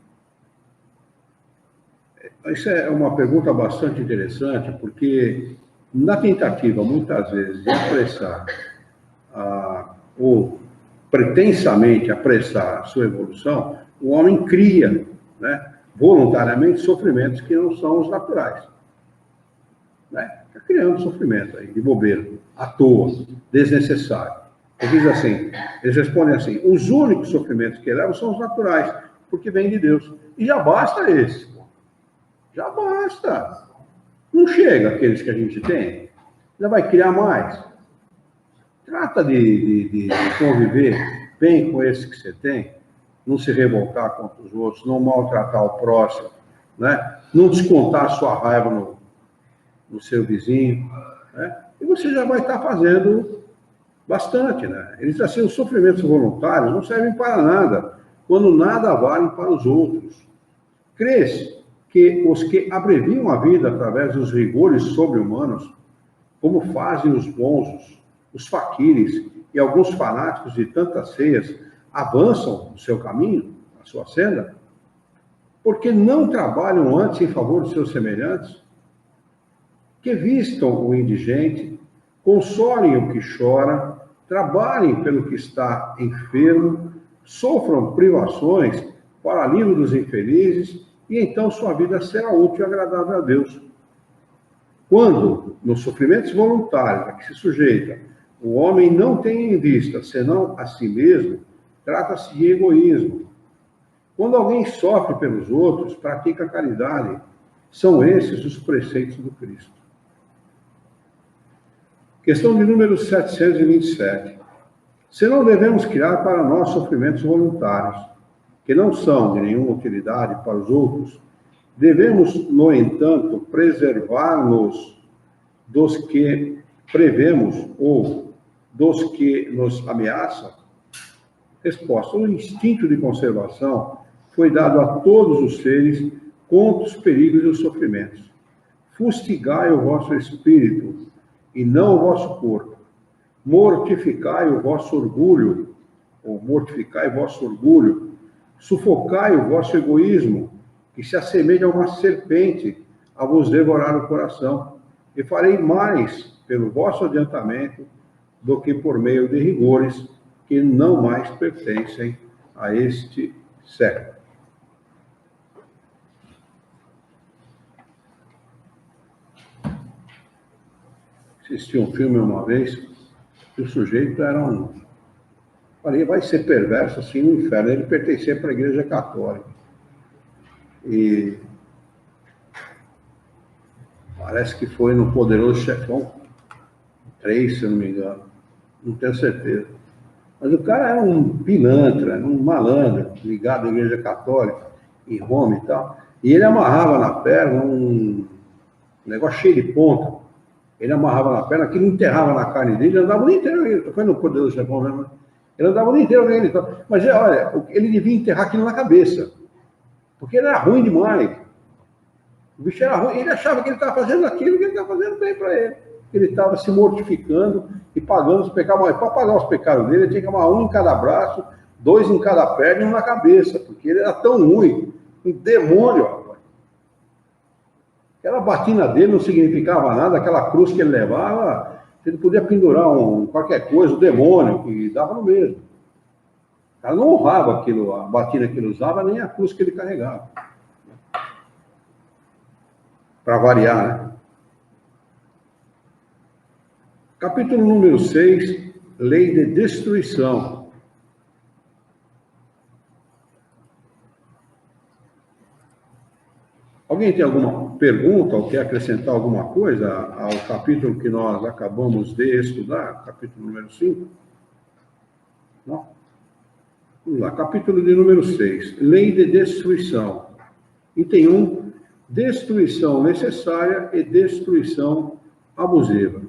Isso é uma pergunta bastante interessante, porque na tentativa, muitas vezes, de apressar ou pretensamente apressar a sua evolução, o homem cria, né, voluntariamente sofrimentos que não são os naturais. Né? Está criando sofrimento aí, de bobeira, à toa, desnecessário. Eles respondem assim, os únicos sofrimentos que elevam são os naturais, porque vêm de Deus. E já basta esses. Já basta. Não chega aqueles que a gente tem. Já vai criar mais. Trata de conviver bem com esses que você tem, não se revoltar contra os outros, não maltratar o próximo, né? Não descontar a sua raiva no seu vizinho, né? E você já vai estar fazendo bastante, né? Eles assim, os sofrimentos voluntários não servem para nada, quando nada valem para os outros. Crês que os que abreviam a vida através dos rigores sobre-humanos, como fazem os bonzos, os faquires e alguns fanáticos de tantas ceias, avançam no seu caminho, na sua senda? Porque não trabalham antes em favor de seus semelhantes? Que vistam o indigente, consolem o que chora, trabalhem pelo que está enfermo, sofram privações para alívio dos infelizes, e então sua vida será útil e agradável a Deus. Quando, nos sofrimentos voluntários a que se sujeita, o homem não tem em vista senão a si mesmo, trata-se de egoísmo. Quando alguém sofre pelos outros, pratica caridade. São esses os preceitos do Cristo. Questão de número 727. Se não devemos criar para nós sofrimentos voluntários, que não são de nenhuma utilidade para os outros, devemos, no entanto, preservar-nos dos que prevemos ou dos que nos ameaçam? Resposta: o instinto de conservação foi dado a todos os seres contra os perigos e os sofrimentos. Fustigai o vosso espírito e não o vosso corpo. mortificai o vosso orgulho, ou mortificai o vosso orgulho, sufocai o vosso egoísmo, que se assemelha a uma serpente a vos devorar o coração, e farei mais pelo vosso adiantamento do que por meio de rigores que não mais pertencem a este século. Assisti um filme uma vez, que o sujeito era um... Falei, vai ser perverso assim no inferno. Ele pertencia para a Igreja Católica. E parece que foi no Poderoso Chefão 3, se eu não me engano. Não tenho certeza. Mas o cara era um pilantra, um malandro, ligado à Igreja Católica, em Roma e tal. E ele amarrava na perna um negócio cheio de ponta. Ele amarrava na perna, aquilo enterrava na carne dele, ele andava o dia inteiro. Foi no Poderoso Chefão mesmo. Ele andava o dia inteiro nele. Mas, olha, ele devia enterrar aquilo na cabeça. Porque ele era ruim demais. O bicho era ruim. Ele achava que ele estava fazendo aquilo, que ele estava fazendo bem para ele. Ele estava se mortificando e pagando os pecados. Mas para pagar os pecados dele, ele tinha que amarrar um em cada braço, 2 em cada perna e um na cabeça. Porque ele era tão ruim. Um demônio, rapaz. Aquela batina dele não significava nada. Aquela cruz que ele levava, ele podia pendurar qualquer coisa, o demônio, que dava no mesmo. O cara não honrava aquilo, a batina que ele usava, nem a cruz que ele carregava. Para variar, né? Capítulo número 6, lei de destruição. Alguém tem alguma pergunta ou quer acrescentar alguma coisa ao capítulo que nós acabamos de estudar, capítulo número 5? Não? Vamos lá, capítulo de número 6, lei de destruição. Item 1, destruição necessária e destruição abusiva.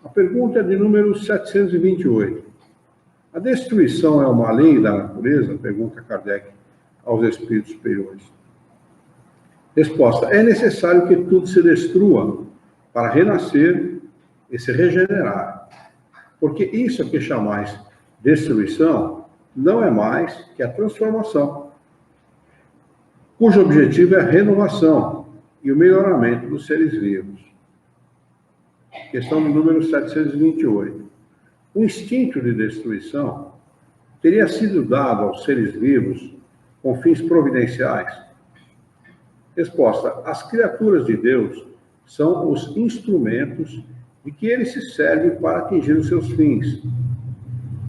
A pergunta é de número 728. A destruição é uma lei da natureza? Pergunta Kardec aos espíritos superiores. Resposta: é necessário que tudo se destrua para renascer e se regenerar. Porque isso que chamais destruição não é mais que a transformação, cujo objetivo é a renovação e o melhoramento dos seres vivos. Questão do número 728. O instinto de destruição teria sido dado aos seres vivos com fins providenciais? Resposta: as criaturas de Deus são os instrumentos de que ele se serve para atingir os seus fins.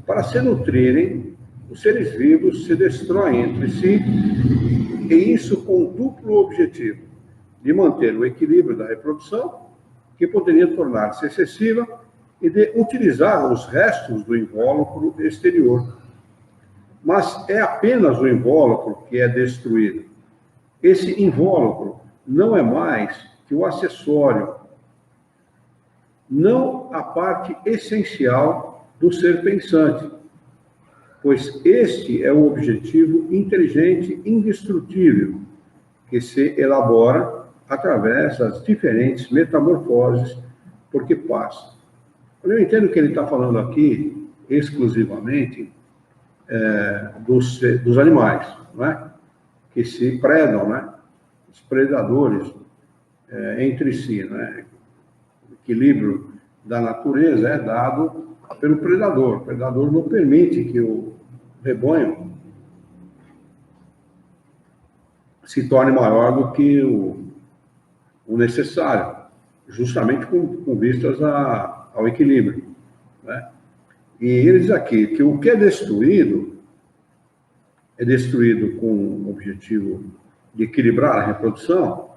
Para se nutrirem, os seres vivos se destroem entre si, e isso com o duplo objetivo de manter o equilíbrio da reprodução, que poderia tornar-se excessiva, e de utilizar os restos do invólucro exterior. Mas é apenas o invólucro que é destruído. Esse invólucro não é mais que o acessório, não a parte essencial do ser pensante, pois este é o objetivo inteligente indestrutível que se elabora através das diferentes metamorfoses por que passa. Eu entendo que ele está falando aqui exclusivamente dos animais, não é? Que se predam, né? Os predadores entre si, né? O equilíbrio da natureza é dado pelo predador. O predador não permite que o rebanho se torne maior do que o necessário, justamente com vistas ao equilíbrio, né? E ele diz aqui que o que é destruído com o objetivo de equilibrar a reprodução,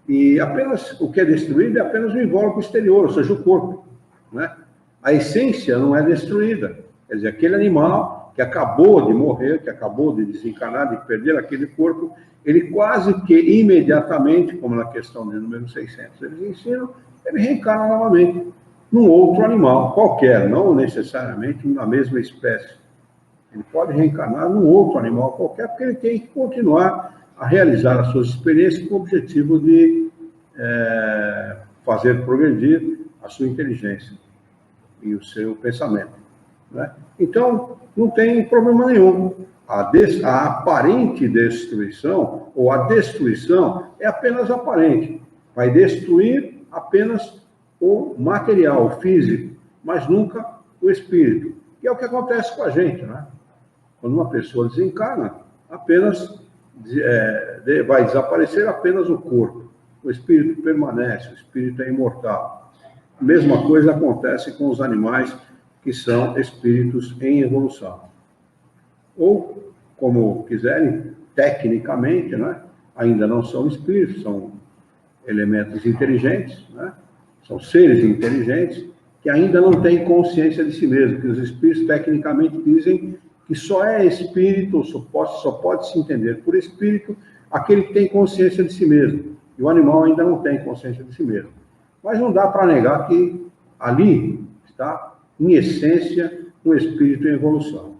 e apenas o que é destruído é apenas o invólucro exterior, ou seja, o corpo, né? A essência não é destruída. Quer dizer, aquele animal que acabou de morrer, que acabou de desencarnar, de perder aquele corpo, ele quase que imediatamente, como na questão de número 600, eles ensinam, ele reencarna novamente num outro animal qualquer, não necessariamente na mesma espécie. Ele pode reencarnar num outro animal qualquer, porque ele tem que continuar a realizar as suas experiências com o objetivo de fazer progredir a sua inteligência. e o seu pensamento, né? Então, não tem problema nenhum. A aparente destruição, ou a destruição, é apenas aparente. Vai destruir apenas o material, o físico, mas nunca o espírito. Que é o que acontece com a gente, né? Quando uma pessoa desencarna, apenas vai desaparecer apenas o corpo. O espírito permanece, o espírito é imortal. A mesma coisa acontece com os animais que são espíritos em evolução. Ou, como quiserem, tecnicamente, né? Ainda não são espíritos, são elementos inteligentes, né? São seres inteligentes que ainda não têm consciência de si mesmos, que os espíritos tecnicamente dizem que só é espírito, só pode se entender por espírito aquele que tem consciência de si mesmo. E o animal ainda não tem consciência de si mesmo. Mas não dá para negar que ali está, em essência, um espírito em evolução.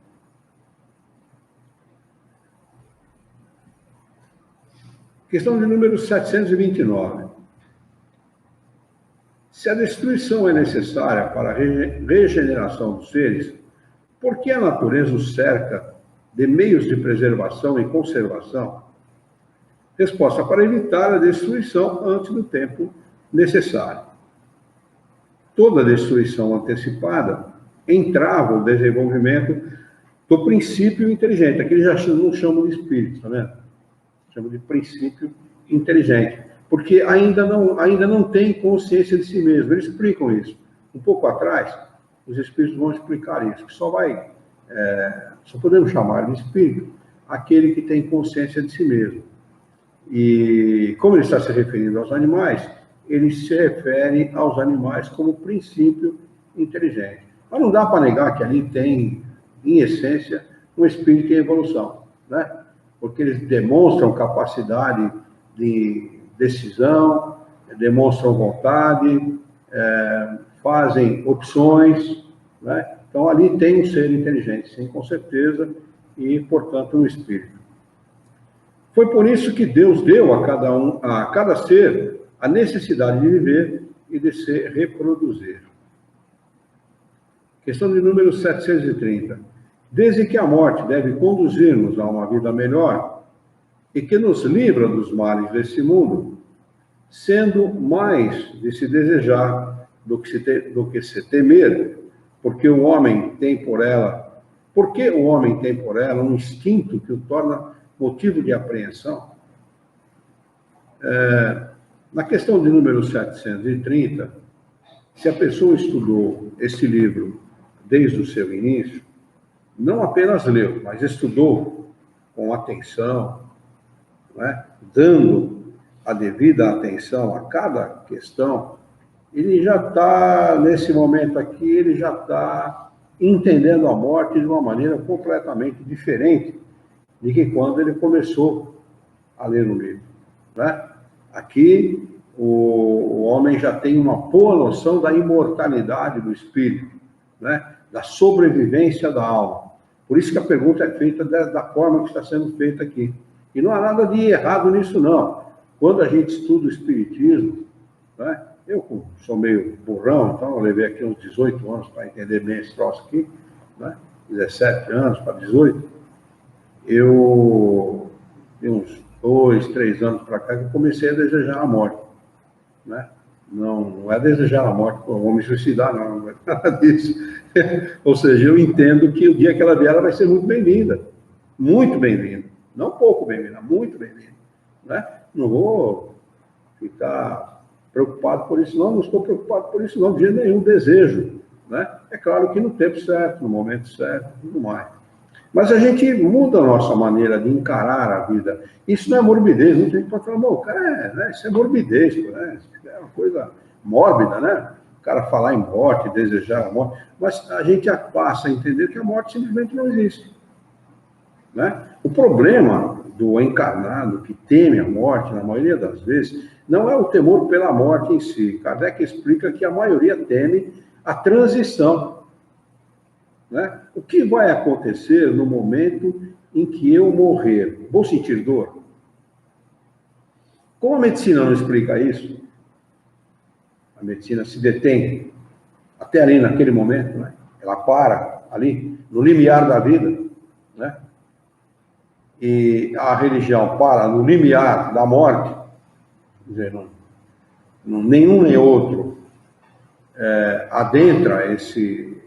Questão de número 729. Se a destruição é necessária para a regeneração dos seres, por que a natureza os cerca de meios de preservação e conservação? Resposta: para evitar a destruição antes do tempo necessário. Toda destruição antecipada entrava o desenvolvimento do princípio inteligente. Aqui eles já não chamam de espírito, tá vendo? Chamam de princípio inteligente. Porque ainda não tem consciência de si mesmo. Eles explicam isso. Um pouco atrás, os espíritos vão explicar isso. Que só podemos chamar de espírito aquele que tem consciência de si mesmo. E como ele está se referindo aos animais, ele se refere aos animais como princípio inteligente. Mas não dá para negar que ali tem, em essência, um espírito em evolução, né? Porque eles demonstram capacidade de decisão, demonstram vontade, fazem opções, né? Então ali tem um ser inteligente, sim, com certeza, e, portanto, um espírito. Foi por isso que Deus deu a cada ser a necessidade de viver e de se reproduzir. Questão de número 730. Desde que a morte deve conduzir-nos a uma vida melhor e que nos livra dos males desse mundo, sendo mais de se desejar do que se temer, porque o homem tem por ela um instinto que o torna motivo de apreensão. Na questão de número 730, se a pessoa estudou esse livro desde o seu início, não apenas leu, mas estudou com atenção, né, dando a devida atenção a cada questão, ele já está, nesse momento aqui, ele já está entendendo a morte de uma maneira completamente diferente de que quando ele começou a ler o livro, né? Aqui, o homem já tem uma boa noção da imortalidade do espírito, né? Da sobrevivência da alma. Por isso que a pergunta é feita da forma que está sendo feita aqui. E não há nada de errado nisso, não. Quando a gente estuda o espiritismo, né? Eu sou meio burrão, então eu levei aqui uns 18 anos para entender bem esse troço aqui, né? 17 anos para 18. Eu tenho uns 2, 3 anos para cá que eu comecei a desejar a morte, né? Não é desejar a morte, eu vou me suicidar, não é nada disso. Ou seja, eu entendo que o dia que ela vier, ela vai ser muito bem-vinda. Muito bem-vinda. Não pouco bem-vinda, muito bem-vinda, né? Não vou ficar preocupado por isso, não estou preocupado por isso, não, de jeito nenhum, desejo, né? É claro que no tempo certo, no momento certo, tudo mais. Mas a gente muda a nossa maneira de encarar a vida. Isso não é morbidez. Muita gente pode falar, bom, cara, né, isso é morbidez, né? Isso é uma coisa mórbida, né? O cara falar em morte, desejar a morte. Mas a gente passa a entender que a morte simplesmente não existe, né? O problema do encarnado que teme a morte, na maioria das vezes, não é o temor pela morte em si. Kardec explica que a maioria teme a transição, né? O que vai acontecer no momento em que eu morrer? Vou sentir dor? Como a medicina não explica isso, a medicina se detém até ali naquele momento, né? Ela para ali, no limiar da vida, né? E a religião para no limiar da morte, quer dizer, nenhum nem outro adentra esse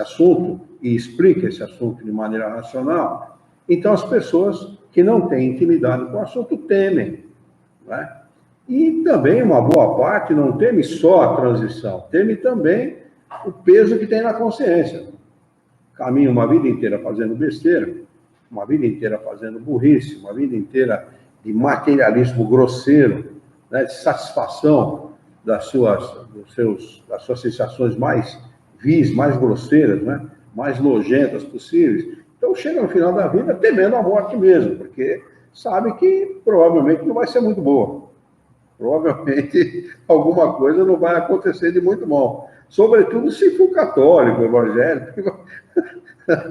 assunto e explica esse assunto de maneira racional. Então, as pessoas que não têm intimidade com o assunto temem, né? E também uma boa parte não teme só a transição, teme também o peso que tem na consciência. Caminha uma vida inteira fazendo besteira, uma vida inteira fazendo burrice, uma vida inteira de materialismo grosseiro, né, de satisfação das suas sensações mais vis, mais grosseiras, né, mais nojentas possíveis. Então chega no final da vida temendo a morte mesmo, porque sabe que provavelmente não vai ser muito boa. Provavelmente alguma coisa não vai acontecer de muito bom. Sobretudo se for católico, evangélico.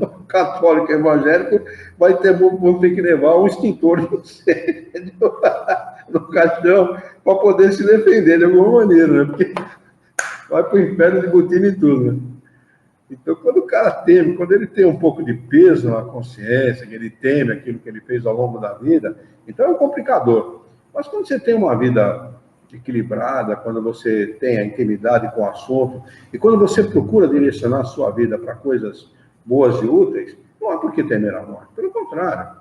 O católico evangélico vão ter que levar um extintor de incêndio no caixão para poder se defender de alguma maneira, né? Porque vai para o inferno de botina e tudo, né? Então, quando o cara teme, quando ele tem um pouco de peso na consciência, que ele teme aquilo que ele fez ao longo da vida, então é um complicador. Mas quando você tem uma vida equilibrada, quando você tem a intimidade com o assunto, e quando você procura direcionar a sua vida para coisas boas e úteis, não há por que temer a morte. Pelo contrário,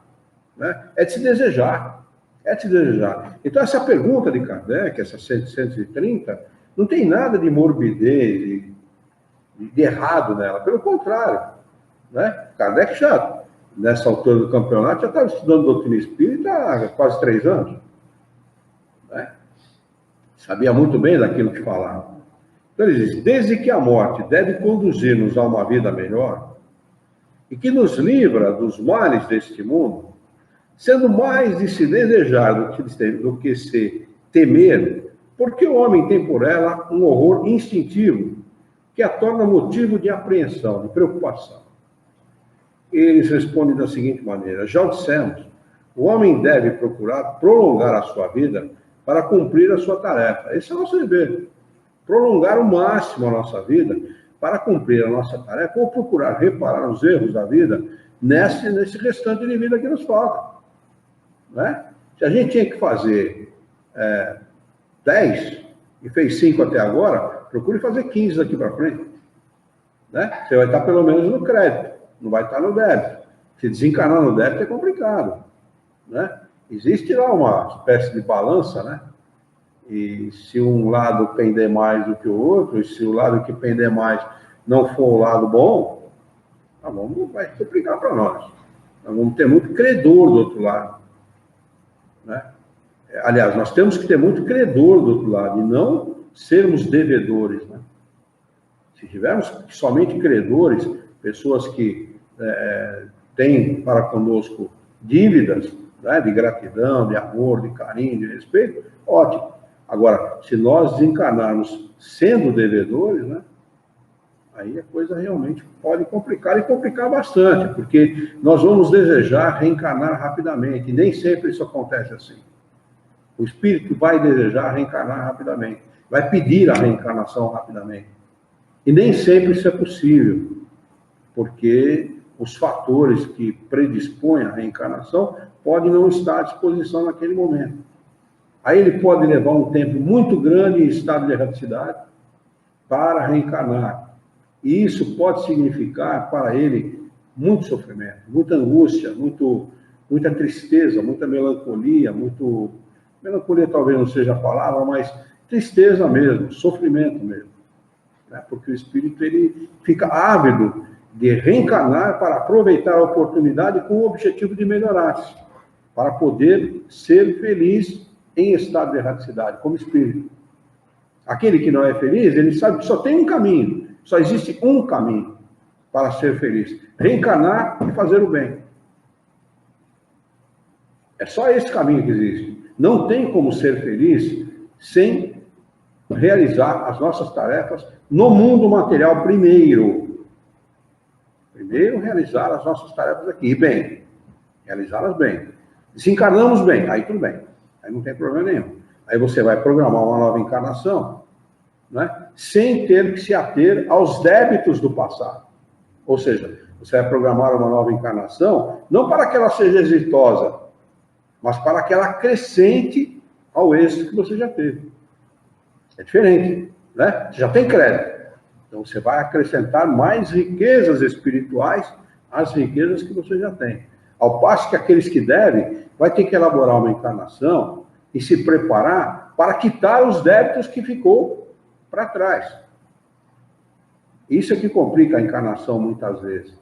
né? É de se desejar. É de se desejar. Então, essa pergunta de Kardec, essa 130, não tem nada de morbidez, de errado nela. Pelo contrário, né? Kardec já, nessa altura do campeonato, já estava estudando doutrina espírita há quase 3 anos. Né? Sabia muito bem daquilo que falava. Então ele diz, desde que a morte deve conduzir-nos a uma vida melhor e que nos livra dos males deste mundo, sendo mais de se desejar do que se temer, porque o homem tem por ela um horror instintivo que a torna motivo de apreensão, de preocupação. Eles respondem da seguinte maneira, já o dissemos, o homem deve procurar prolongar a sua vida para cumprir a sua tarefa. Esse é o nosso dever. Prolongar o máximo a nossa vida para cumprir a nossa tarefa ou procurar reparar os erros da vida nesse restante de vida que nos falta. Né? Se a gente tinha que fazer 10 e fez 5 até agora, procure fazer 15 daqui para frente. Né? Você vai estar pelo menos no crédito, não vai estar no débito. Se desencarnar no débito é complicado. Né? Existe lá uma espécie de balança, né? E se um lado pender mais do que o outro, e se o lado que pender mais não for o lado bom, vai complicar para nós. Nós vamos ter muito credor do outro lado. Né? Aliás, nós temos que ter muito credor do outro lado, e não sermos devedores. Né? Se tivermos somente credores, pessoas que têm para conosco dívidas, né, de gratidão, de amor, de carinho, de respeito, ótimo. Agora, se nós desencarnarmos sendo devedores, né, aí a coisa realmente pode complicar, e complicar bastante, porque nós vamos desejar reencarnar rapidamente, e nem sempre isso acontece assim. O espírito vai desejar reencarnar rapidamente, vai pedir a reencarnação rapidamente. E nem sempre isso é possível, porque os fatores que predispõem a reencarnação podem não estar à disposição naquele momento. Aí ele pode levar um tempo muito grande em estado de erraticidade para reencarnar. E isso pode significar para ele muito sofrimento, muita angústia, muita tristeza, muita melancolia, melancolia talvez não seja a palavra, mas tristeza mesmo, sofrimento mesmo. Né? Porque o espírito ele fica ávido de reencarnar para aproveitar a oportunidade com o objetivo de melhorar-se, para poder ser feliz em estado de erraticidade, como espírito. Aquele que não é feliz, ele sabe que só tem um caminho, só existe um caminho para ser feliz: reencarnar e fazer o bem. É só esse caminho que existe. Não tem como ser feliz sem realizar as nossas tarefas no mundo material primeiro. Primeiro, realizar as nossas tarefas aqui, bem. Realizá-las bem. Desencarnamos bem, aí tudo bem. Aí não tem problema nenhum. Aí você vai programar uma nova encarnação né? Sem ter que se ater aos débitos do passado. Ou seja, você vai programar uma nova encarnação, não para que ela seja exitosa, mas para que ela acrescente ao êxito que você já teve. É diferente, né? Você já tem crédito. Então você vai acrescentar mais riquezas espirituais às riquezas que você já tem. Ao passo que aqueles que devem, vai ter que elaborar uma encarnação e se preparar para quitar os débitos que ficou para trás. Isso é que complica a encarnação muitas vezes.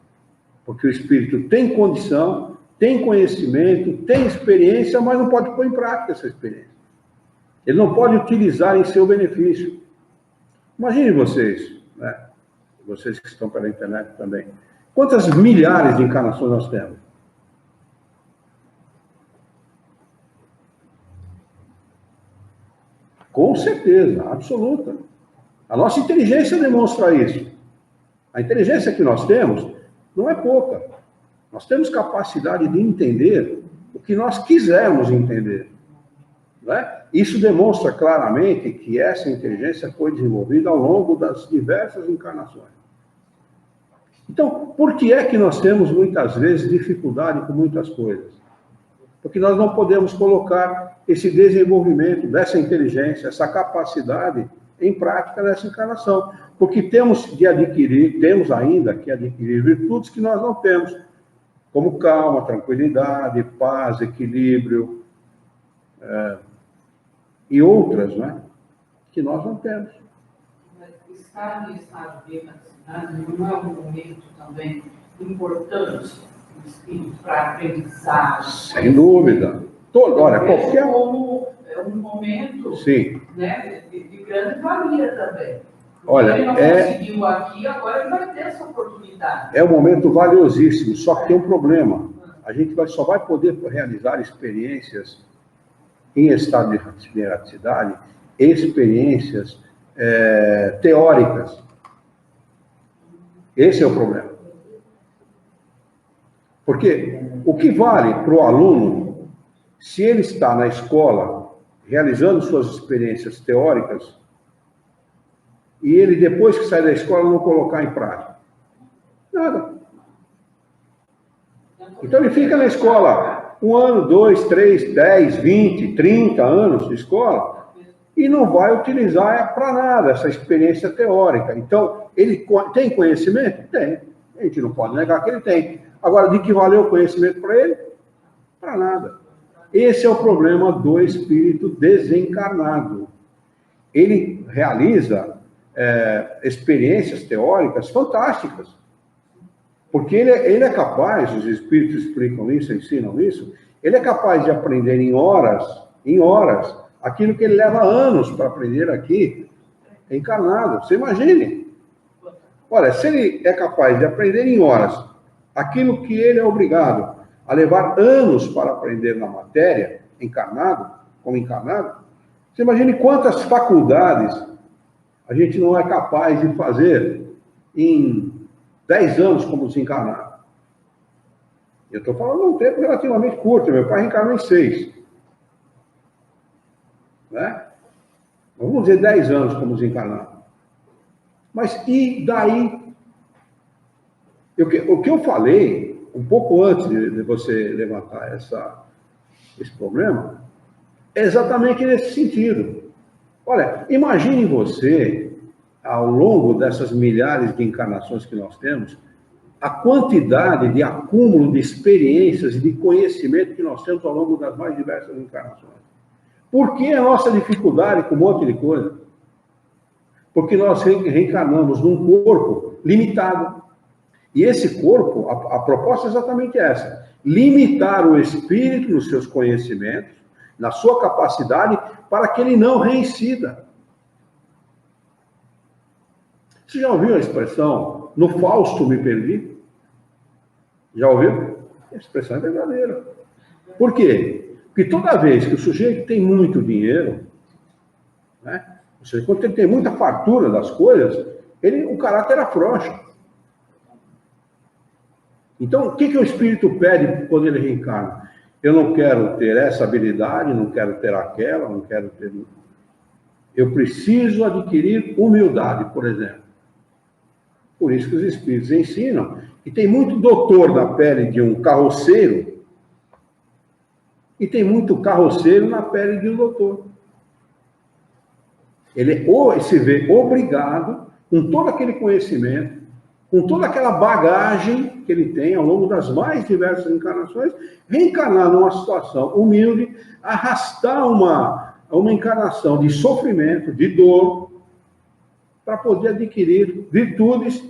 Porque o espírito tem condição, tem conhecimento, tem experiência, mas não pode pôr em prática essa experiência. Ele não pode utilizar em seu benefício. Imagine vocês, né? Vocês que estão pela internet também. Quantas milhares de encarnações nós temos? Com certeza, absoluta. A nossa inteligência demonstra isso. A inteligência que nós temos não é pouca. Nós temos capacidade de entender o que nós quisermos entender. Né? Isso demonstra claramente que essa inteligência foi desenvolvida ao longo das diversas encarnações. Então, por que é que nós temos muitas vezes dificuldade com muitas coisas? Porque nós não podemos colocar esse desenvolvimento dessa inteligência, essa capacidade em prática nessa encarnação. Porque temos ainda que adquirir virtudes que nós não temos, como calma, tranquilidade, paz, equilíbrio, e outras, né, que nós não temos. Mas estar no estado de erraticidade não é um momento também importante do espírito para aprendizagem? Sem dúvida. Olha, qualquer... É um momento, sim, né, de grande valia também. Olha, ele não conseguiu aqui, agora ele vai ter essa oportunidade. É um momento valiosíssimo, só que tem um problema. A gente só vai poder realizar experiências em estado de erraticidade, experiências teóricas. Esse é o problema. Porque o que vale para o aluno, se ele está na escola realizando suas experiências teóricas, e ele, depois que sai da escola, não colocar em prática? Nada. Então ele fica na escola 1 ano, 2, 3, 10, 20, 30 anos de escola e não vai utilizar para nada essa experiência teórica. Então, ele tem conhecimento? Tem. A gente não pode negar que ele tem. Agora, de que valeu o conhecimento para ele? Para nada. Esse é o problema do espírito desencarnado. Ele realiza experiências teóricas fantásticas. Porque ele é capaz, os espíritos explicam isso, ensinam isso, ele é capaz de aprender em horas, aquilo que ele leva anos para aprender aqui, encarnado. Você imagine. Olha, se ele é capaz de aprender em horas aquilo que ele é obrigado a levar anos para aprender na matéria, encarnado, como encarnado, você imagine quantas faculdades a gente não é capaz de fazer em 10 anos como desencarnado. Eu estou falando de um tempo relativamente curto. Meu pai reencarnou em 6. Né? Vamos dizer 10 anos como desencarnado. Mas e daí? O que eu falei, um pouco antes de você levantar esse problema, é exatamente nesse sentido. Olha, imagine você, ao longo dessas milhares de encarnações que nós temos, a quantidade de acúmulo de experiências e de conhecimento que nós temos ao longo das mais diversas encarnações. Por que a nossa dificuldade com um monte de coisa? Porque nós reencarnamos num corpo limitado. E esse corpo, a proposta é exatamente essa: limitar o espírito nos seus conhecimentos, na sua capacidade, para que ele não reincida. Você já ouviu a expressão, no Fausto me perdi? Já ouviu? A expressão é verdadeira. Por quê? Porque toda vez que o sujeito tem muito dinheiro, né, ou seja, quando ele tem muita fartura das coisas, o caráter afrouxa. Então, o que o espírito pede quando ele reencarna? Eu não quero ter essa habilidade, não quero ter aquela, não quero ter... Eu preciso adquirir humildade, por exemplo. Por isso que os espíritos ensinam. E tem muito doutor na pele de um carroceiro, e tem muito carroceiro na pele de um doutor. Ele se vê obrigado, com todo aquele conhecimento, com toda aquela bagagem que ele tem ao longo das mais diversas encarnações, reencarnar numa situação humilde, arrastar uma encarnação de sofrimento, de dor, para poder adquirir virtudes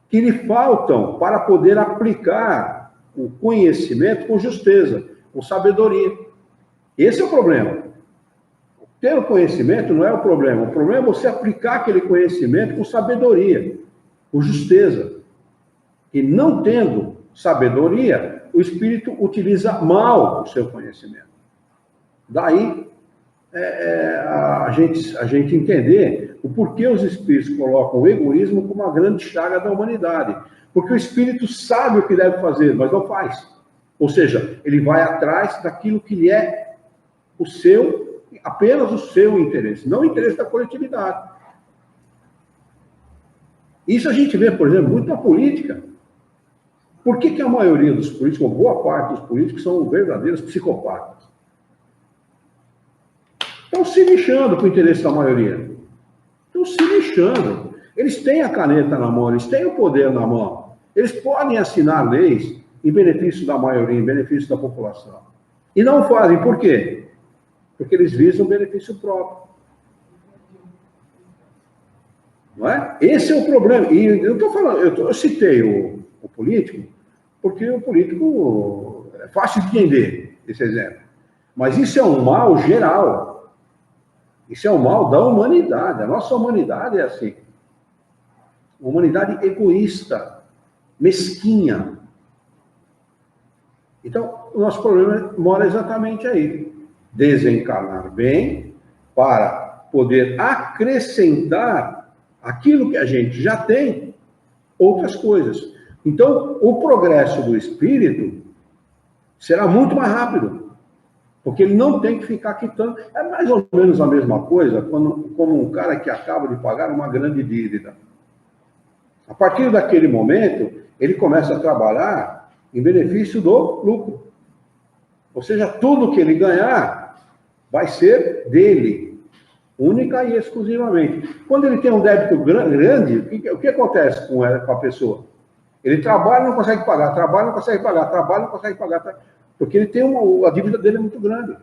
que lhe faltam para poder aplicar o conhecimento com justeza, com sabedoria. Esse é o problema. Ter o conhecimento não é o problema é você aplicar aquele conhecimento com sabedoria, com justeza. E não tendo sabedoria, o espírito utiliza mal o seu conhecimento. Daí a gente entender o porquê os espíritos colocam o egoísmo como uma grande chaga da humanidade. Porque o espírito sabe o que deve fazer, mas não faz. Ou seja, ele vai atrás daquilo que lhe é o seu, apenas o seu interesse, não o interesse da coletividade. Isso a gente vê, por exemplo, muito na política. Por que a maioria dos políticos, ou boa parte dos políticos, são verdadeiros psicopatas? Estão se lixando para o interesse da maioria. Estão se lixando. Eles têm a caneta na mão, eles têm o poder na mão. Eles podem assinar leis em benefício da maioria, em benefício da população. E não fazem. Por quê? Porque eles visam benefício próprio. Não é? Esse é o problema. E eu estou falando, eu citei o político, porque o político é fácil de entender, esse exemplo. Mas isso é um mal geral. Isso é um mal da humanidade. A nossa humanidade é assim. Uma humanidade egoísta, mesquinha. Então, o nosso problema mora exatamente aí. Desencarnar bem para poder acrescentar aquilo que a gente já tem, outras coisas. Então, o progresso do espírito será muito mais rápido, porque ele não tem que ficar quitando. É mais ou menos a mesma coisa como um cara que acaba de pagar uma grande dívida. A partir daquele momento, ele começa a trabalhar em benefício do lucro. Ou seja, tudo que ele ganhar vai ser dele, única e exclusivamente. Quando ele tem um débito grande, o que acontece com a pessoa? Ele trabalha e não consegue pagar, trabalha e não consegue pagar, trabalha e não consegue pagar, porque ele tem a dívida dele é muito grande.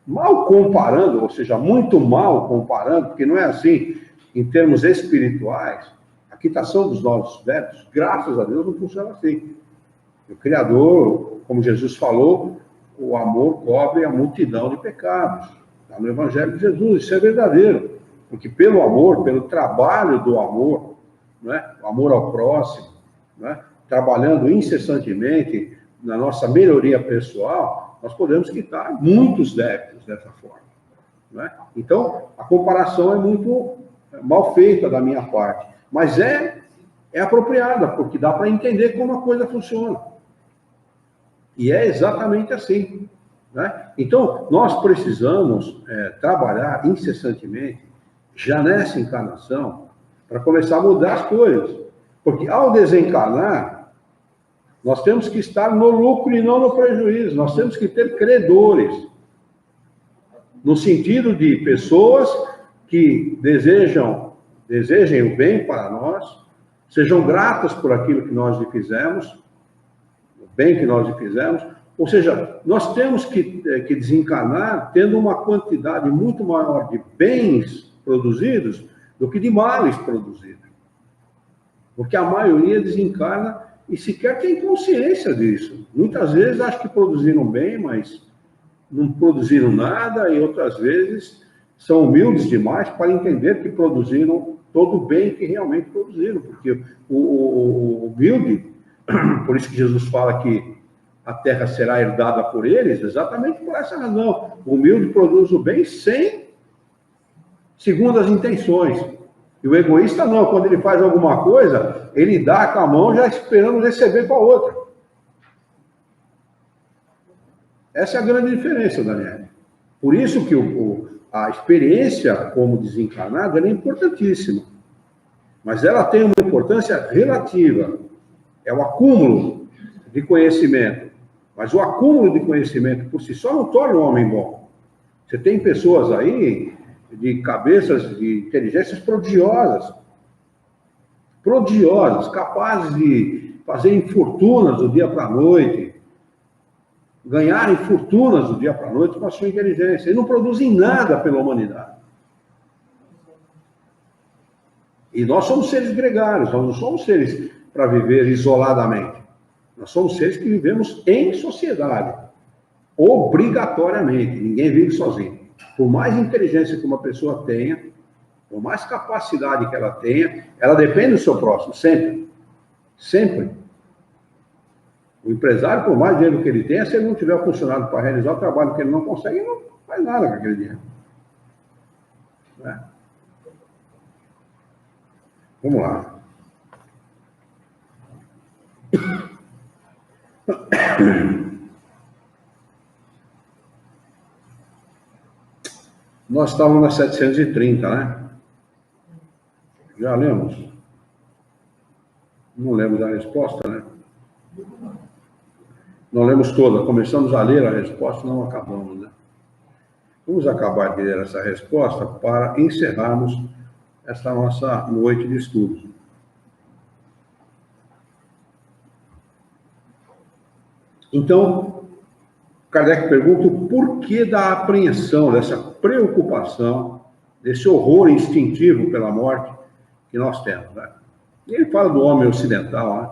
Mal comparando, ou seja, muito mal comparando, porque não é assim, em termos espirituais, a quitação dos nossos débitos, graças a Deus, não funciona assim. O Criador, como Jesus falou, o amor cobre a multidão de pecados. Está no Evangelho de Jesus, isso é verdadeiro. Porque pelo amor, pelo trabalho do amor, não é? O amor ao próximo, não é? Trabalhando incessantemente na nossa melhoria pessoal, nós podemos quitar muitos débitos dessa forma. Não é? Então, a comparação é muito mal feita da minha parte. Mas é apropriada, porque dá para entender como a coisa funciona. E é exatamente assim. Né? Então, nós precisamos trabalhar incessantemente, já nessa encarnação, para começar a mudar as coisas. Porque ao desencarnar, nós temos que estar no lucro e não no prejuízo. Nós temos que ter credores. No sentido de pessoas que desejem o bem para nós, sejam gratas por aquilo que nós lhe fizemos, o bem que nós lhe fizemos. Ou seja, nós temos que desencarnar tendo uma quantidade muito maior de bens produzidos do que de males produzidos. Porque a maioria desencarna e sequer tem consciência disso. Muitas vezes acho que produziram bem, mas não produziram nada, e outras vezes são humildes demais para entender que produziram todo o bem que realmente produziram. Porque o humilde, por isso que Jesus fala que a terra será herdada por eles, exatamente por essa razão. O humilde produz o bem segundo as intenções. E o egoísta não, quando ele faz alguma coisa, ele dá com a mão já esperando receber com a outra. Essa é a grande diferença, Daniel. Por isso que o a experiência como desencarnado ela é importantíssima, mas ela tem uma importância relativa, é o acúmulo de conhecimento, mas o acúmulo de conhecimento por si só não torna o homem bom. Você tem pessoas aí de cabeças, de inteligências prodigiosas, capazes de fazerem fortunas do dia para a noite, ganharem fortunas do dia para a noite com a sua inteligência, e não produzem nada pela humanidade. E nós somos seres gregários, nós não somos seres para viver isoladamente. Nós somos seres que vivemos em sociedade, obrigatoriamente. Ninguém vive sozinho. Por mais inteligência que uma pessoa tenha, por mais capacidade que ela tenha, ela depende do seu próximo, sempre. Sempre. O empresário, por mais dinheiro que ele tenha, se ele não tiver funcionário para realizar o trabalho que ele não consegue, ele não faz nada com aquele dinheiro. Né? Vamos lá. Nós estávamos na 730, né? Já lemos? Não lemos a resposta, né? Não lemos toda. Começamos a ler a resposta, não acabamos, né? Vamos acabar de ler essa resposta para encerrarmos esta nossa noite de estudos. Então, Kardec pergunta o porquê da apreensão, dessa preocupação, desse horror instintivo pela morte que nós temos, né? E ele fala do homem ocidental, né?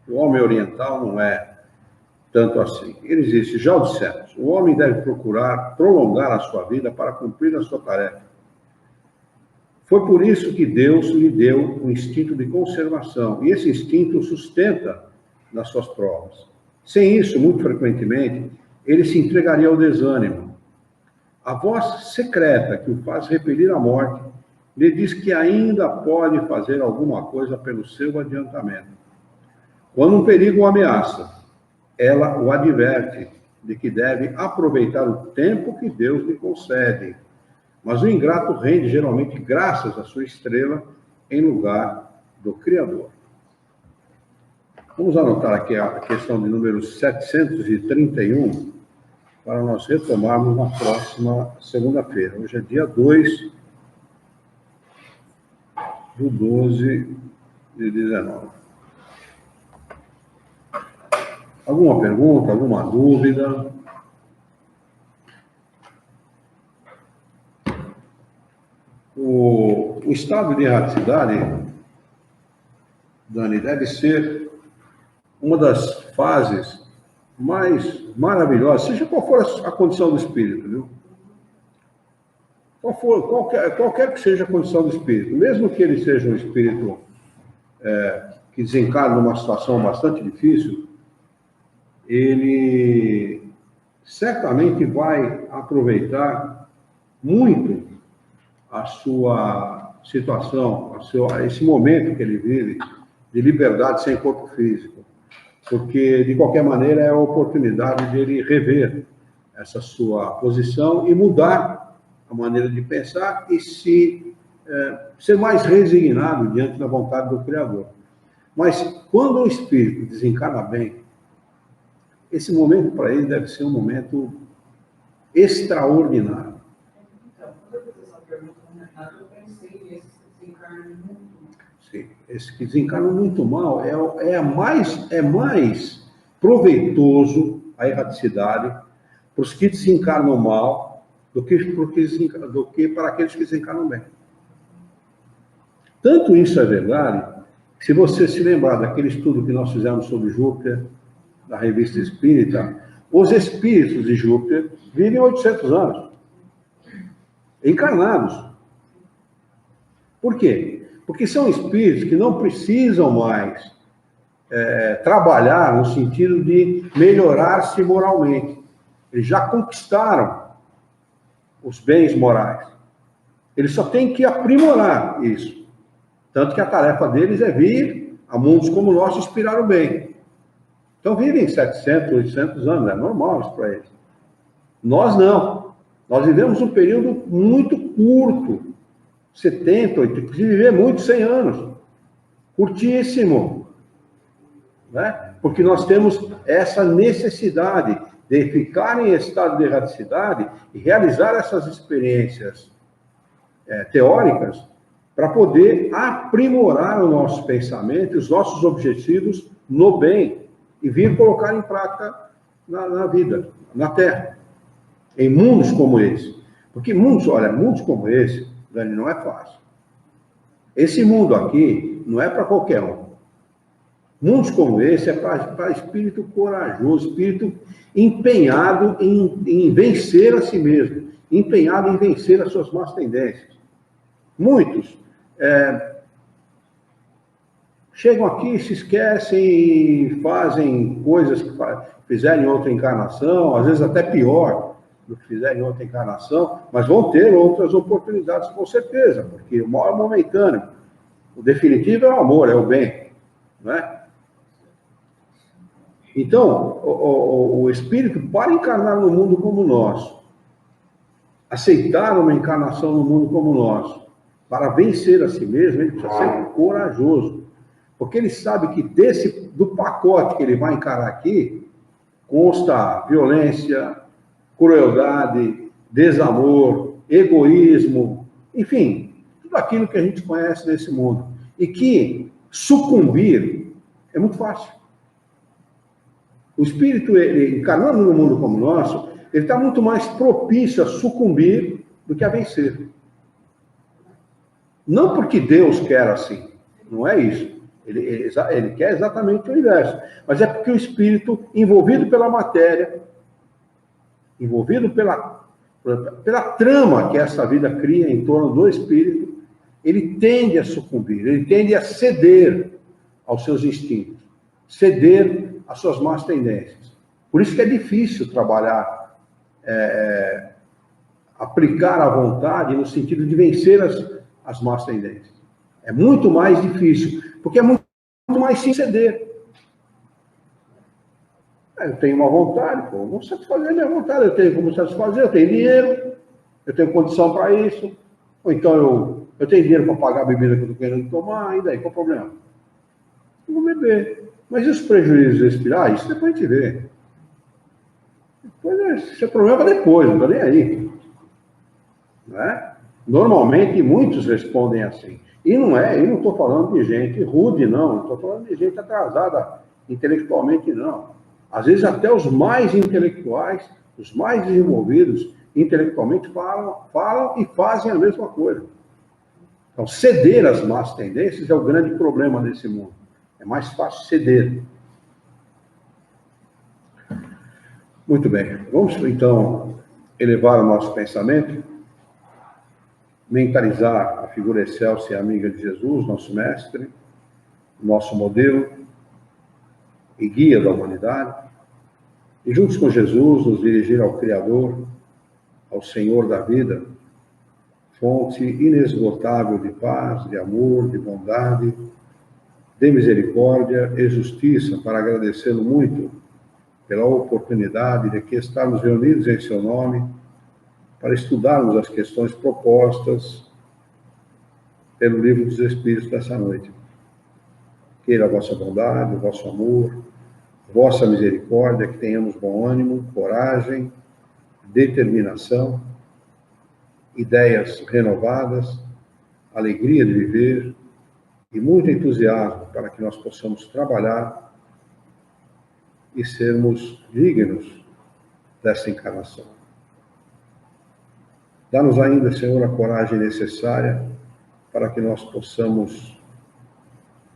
O homem oriental não é tanto assim. Ele diz, já o dissemos, o homem deve procurar prolongar a sua vida para cumprir a sua tarefa. Foi por isso que Deus lhe deu um instinto de conservação, e esse instinto o sustenta nas suas provas. Sem isso, muito frequentemente, ele se entregaria ao desânimo. A voz secreta que o faz repelir a morte lhe diz que ainda pode fazer alguma coisa pelo seu adiantamento. Quando um perigo o ameaça, ela o adverte de que deve aproveitar o tempo que Deus lhe concede. Mas o ingrato rende geralmente graças à sua estrela em lugar do Criador. Vamos anotar aqui a questão de número 731, para nós retomarmos na próxima segunda-feira. Hoje é dia 2/12/19. Alguma pergunta, alguma dúvida? O estado de erraticidade, Dani, deve ser uma das fases mais maravilhosas, seja qual for a condição do espírito, viu? Qualquer que seja a condição do espírito, mesmo que ele seja um espírito que desencarna numa situação bastante difícil, ele certamente vai aproveitar muito a sua situação, esse momento que ele vive de liberdade sem corpo físico. Porque, de qualquer maneira, é a oportunidade dele rever essa sua posição e mudar a maneira de pensar e ser mais resignado diante da vontade do Criador. Mas, quando o espírito desencarna bem, esse momento para ele deve ser um momento extraordinário. Então, quando eu fiz essa pergunta no Renato, eu pensei nesse desencarno muito mal. Sim, esse que desencarna muito mal é mais proveitoso a erraticidade para os que desencarnam mal do que para aqueles que desencarnam bem. Tanto isso é verdade, que se você se lembrar daquele estudo que nós fizemos sobre Júpiter, da Revista Espírita, os espíritos de Júpiter vivem 800 anos, encarnados. Por quê? Porque são espíritos que não precisam mais trabalhar no sentido de melhorar-se moralmente. Eles já conquistaram os bens morais. Eles só têm que aprimorar isso. Tanto que a tarefa deles é vir a mundos como o nosso inspirar o bem. Então vivem 700, 800 anos, é normal isso para eles. Nós não. Nós vivemos um período muito curto, 70, 80, se viver muito, 100 anos. Curtíssimo. Né? Porque nós temos essa necessidade de ficar em estado de erraticidade e realizar essas experiências teóricas para poder aprimorar o nosso pensamento, os nossos objetivos no bem e vir colocar em prática na vida, na Terra, em mundos como esse. Porque mundos como esse, Dani, não é fácil. Esse mundo aqui não é para qualquer um. Mundos como esse é para espírito corajoso, espírito empenhado em vencer a si mesmo, empenhado em vencer as suas más tendências. Muitos chegam aqui, se esquecem e fazem coisas que fizeram em outra encarnação, às vezes até pior do que fizeram em outra encarnação, mas vão ter outras oportunidades, com certeza, porque o mal é momentâneo. O definitivo é o amor, é o bem, não é? Então, o espírito, para encarnar no mundo como o nosso, aceitar uma encarnação no mundo como o nosso, para vencer a si mesmo, ele precisa ser corajoso. Porque ele sabe que do pacote que ele vai encarar aqui, consta violência, crueldade, desamor, egoísmo, enfim, tudo aquilo que a gente conhece nesse mundo. E que sucumbir é muito fácil. O espírito, ele, encarnando no mundo como o nosso, ele está muito mais propício a sucumbir do que a vencer. Não porque Deus quer assim, não é isso. Ele quer exatamente o inverso. Mas é porque o espírito, envolvido pela matéria, envolvido pela trama que essa vida cria em torno do espírito, ele tende a sucumbir, ele tende a ceder aos seus instintos, ceder às suas más tendências. Por isso que é difícil trabalhar, aplicar a vontade no sentido de vencer as más tendências. É muito mais difícil, porque é muito mais sem ceder. Eu tenho uma vontade, vou satisfazer a minha vontade, eu tenho como satisfazer, eu tenho dinheiro, eu tenho condição para isso, ou então eu tenho dinheiro para pagar a bebida que eu estou querendo tomar, e daí, qual o problema? Eu vou beber. Mas e os prejuízos respirar? Isso depois a gente vê. Esse é problema depois, não está nem aí. Não é? Normalmente, muitos respondem assim. E não estou falando de gente rude, não estou falando de gente atrasada intelectualmente, não. Às vezes até os mais intelectuais, os mais desenvolvidos intelectualmente falam e fazem a mesma coisa. Então, ceder às más tendências é o grande problema desse mundo. É mais fácil ceder. Muito bem. Vamos, então, elevar o nosso pensamento, mentalizar a figura excelsa e amiga de Jesus, nosso mestre, nosso modelo e guia da humanidade, e juntos com Jesus nos dirigir ao Criador, ao Senhor da vida, fonte inesgotável de paz, de amor, de bondade, de misericórdia e justiça, para agradecê-lo muito pela oportunidade de aqui estarmos reunidos em seu nome, para estudarmos as questões propostas pelo Livro dos Espíritos dessa noite. Queira a vossa bondade, o vosso amor, vossa misericórdia, que tenhamos bom ânimo, coragem, determinação, ideias renovadas, alegria de viver e muito entusiasmo para que nós possamos trabalhar e sermos dignos dessa encarnação. Dá-nos ainda, Senhor, a coragem necessária para que nós possamos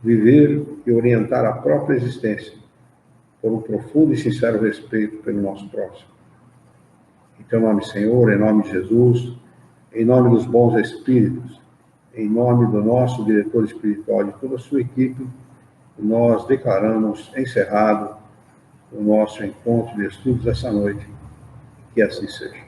viver e orientar a própria existência por um profundo e sincero respeito pelo nosso próximo. Em teu nome, Senhor, em nome de Jesus, em nome dos bons espíritos, em nome do nosso diretor espiritual e de toda a sua equipe, nós declaramos encerrado o nosso encontro de estudos essa noite. Que assim seja.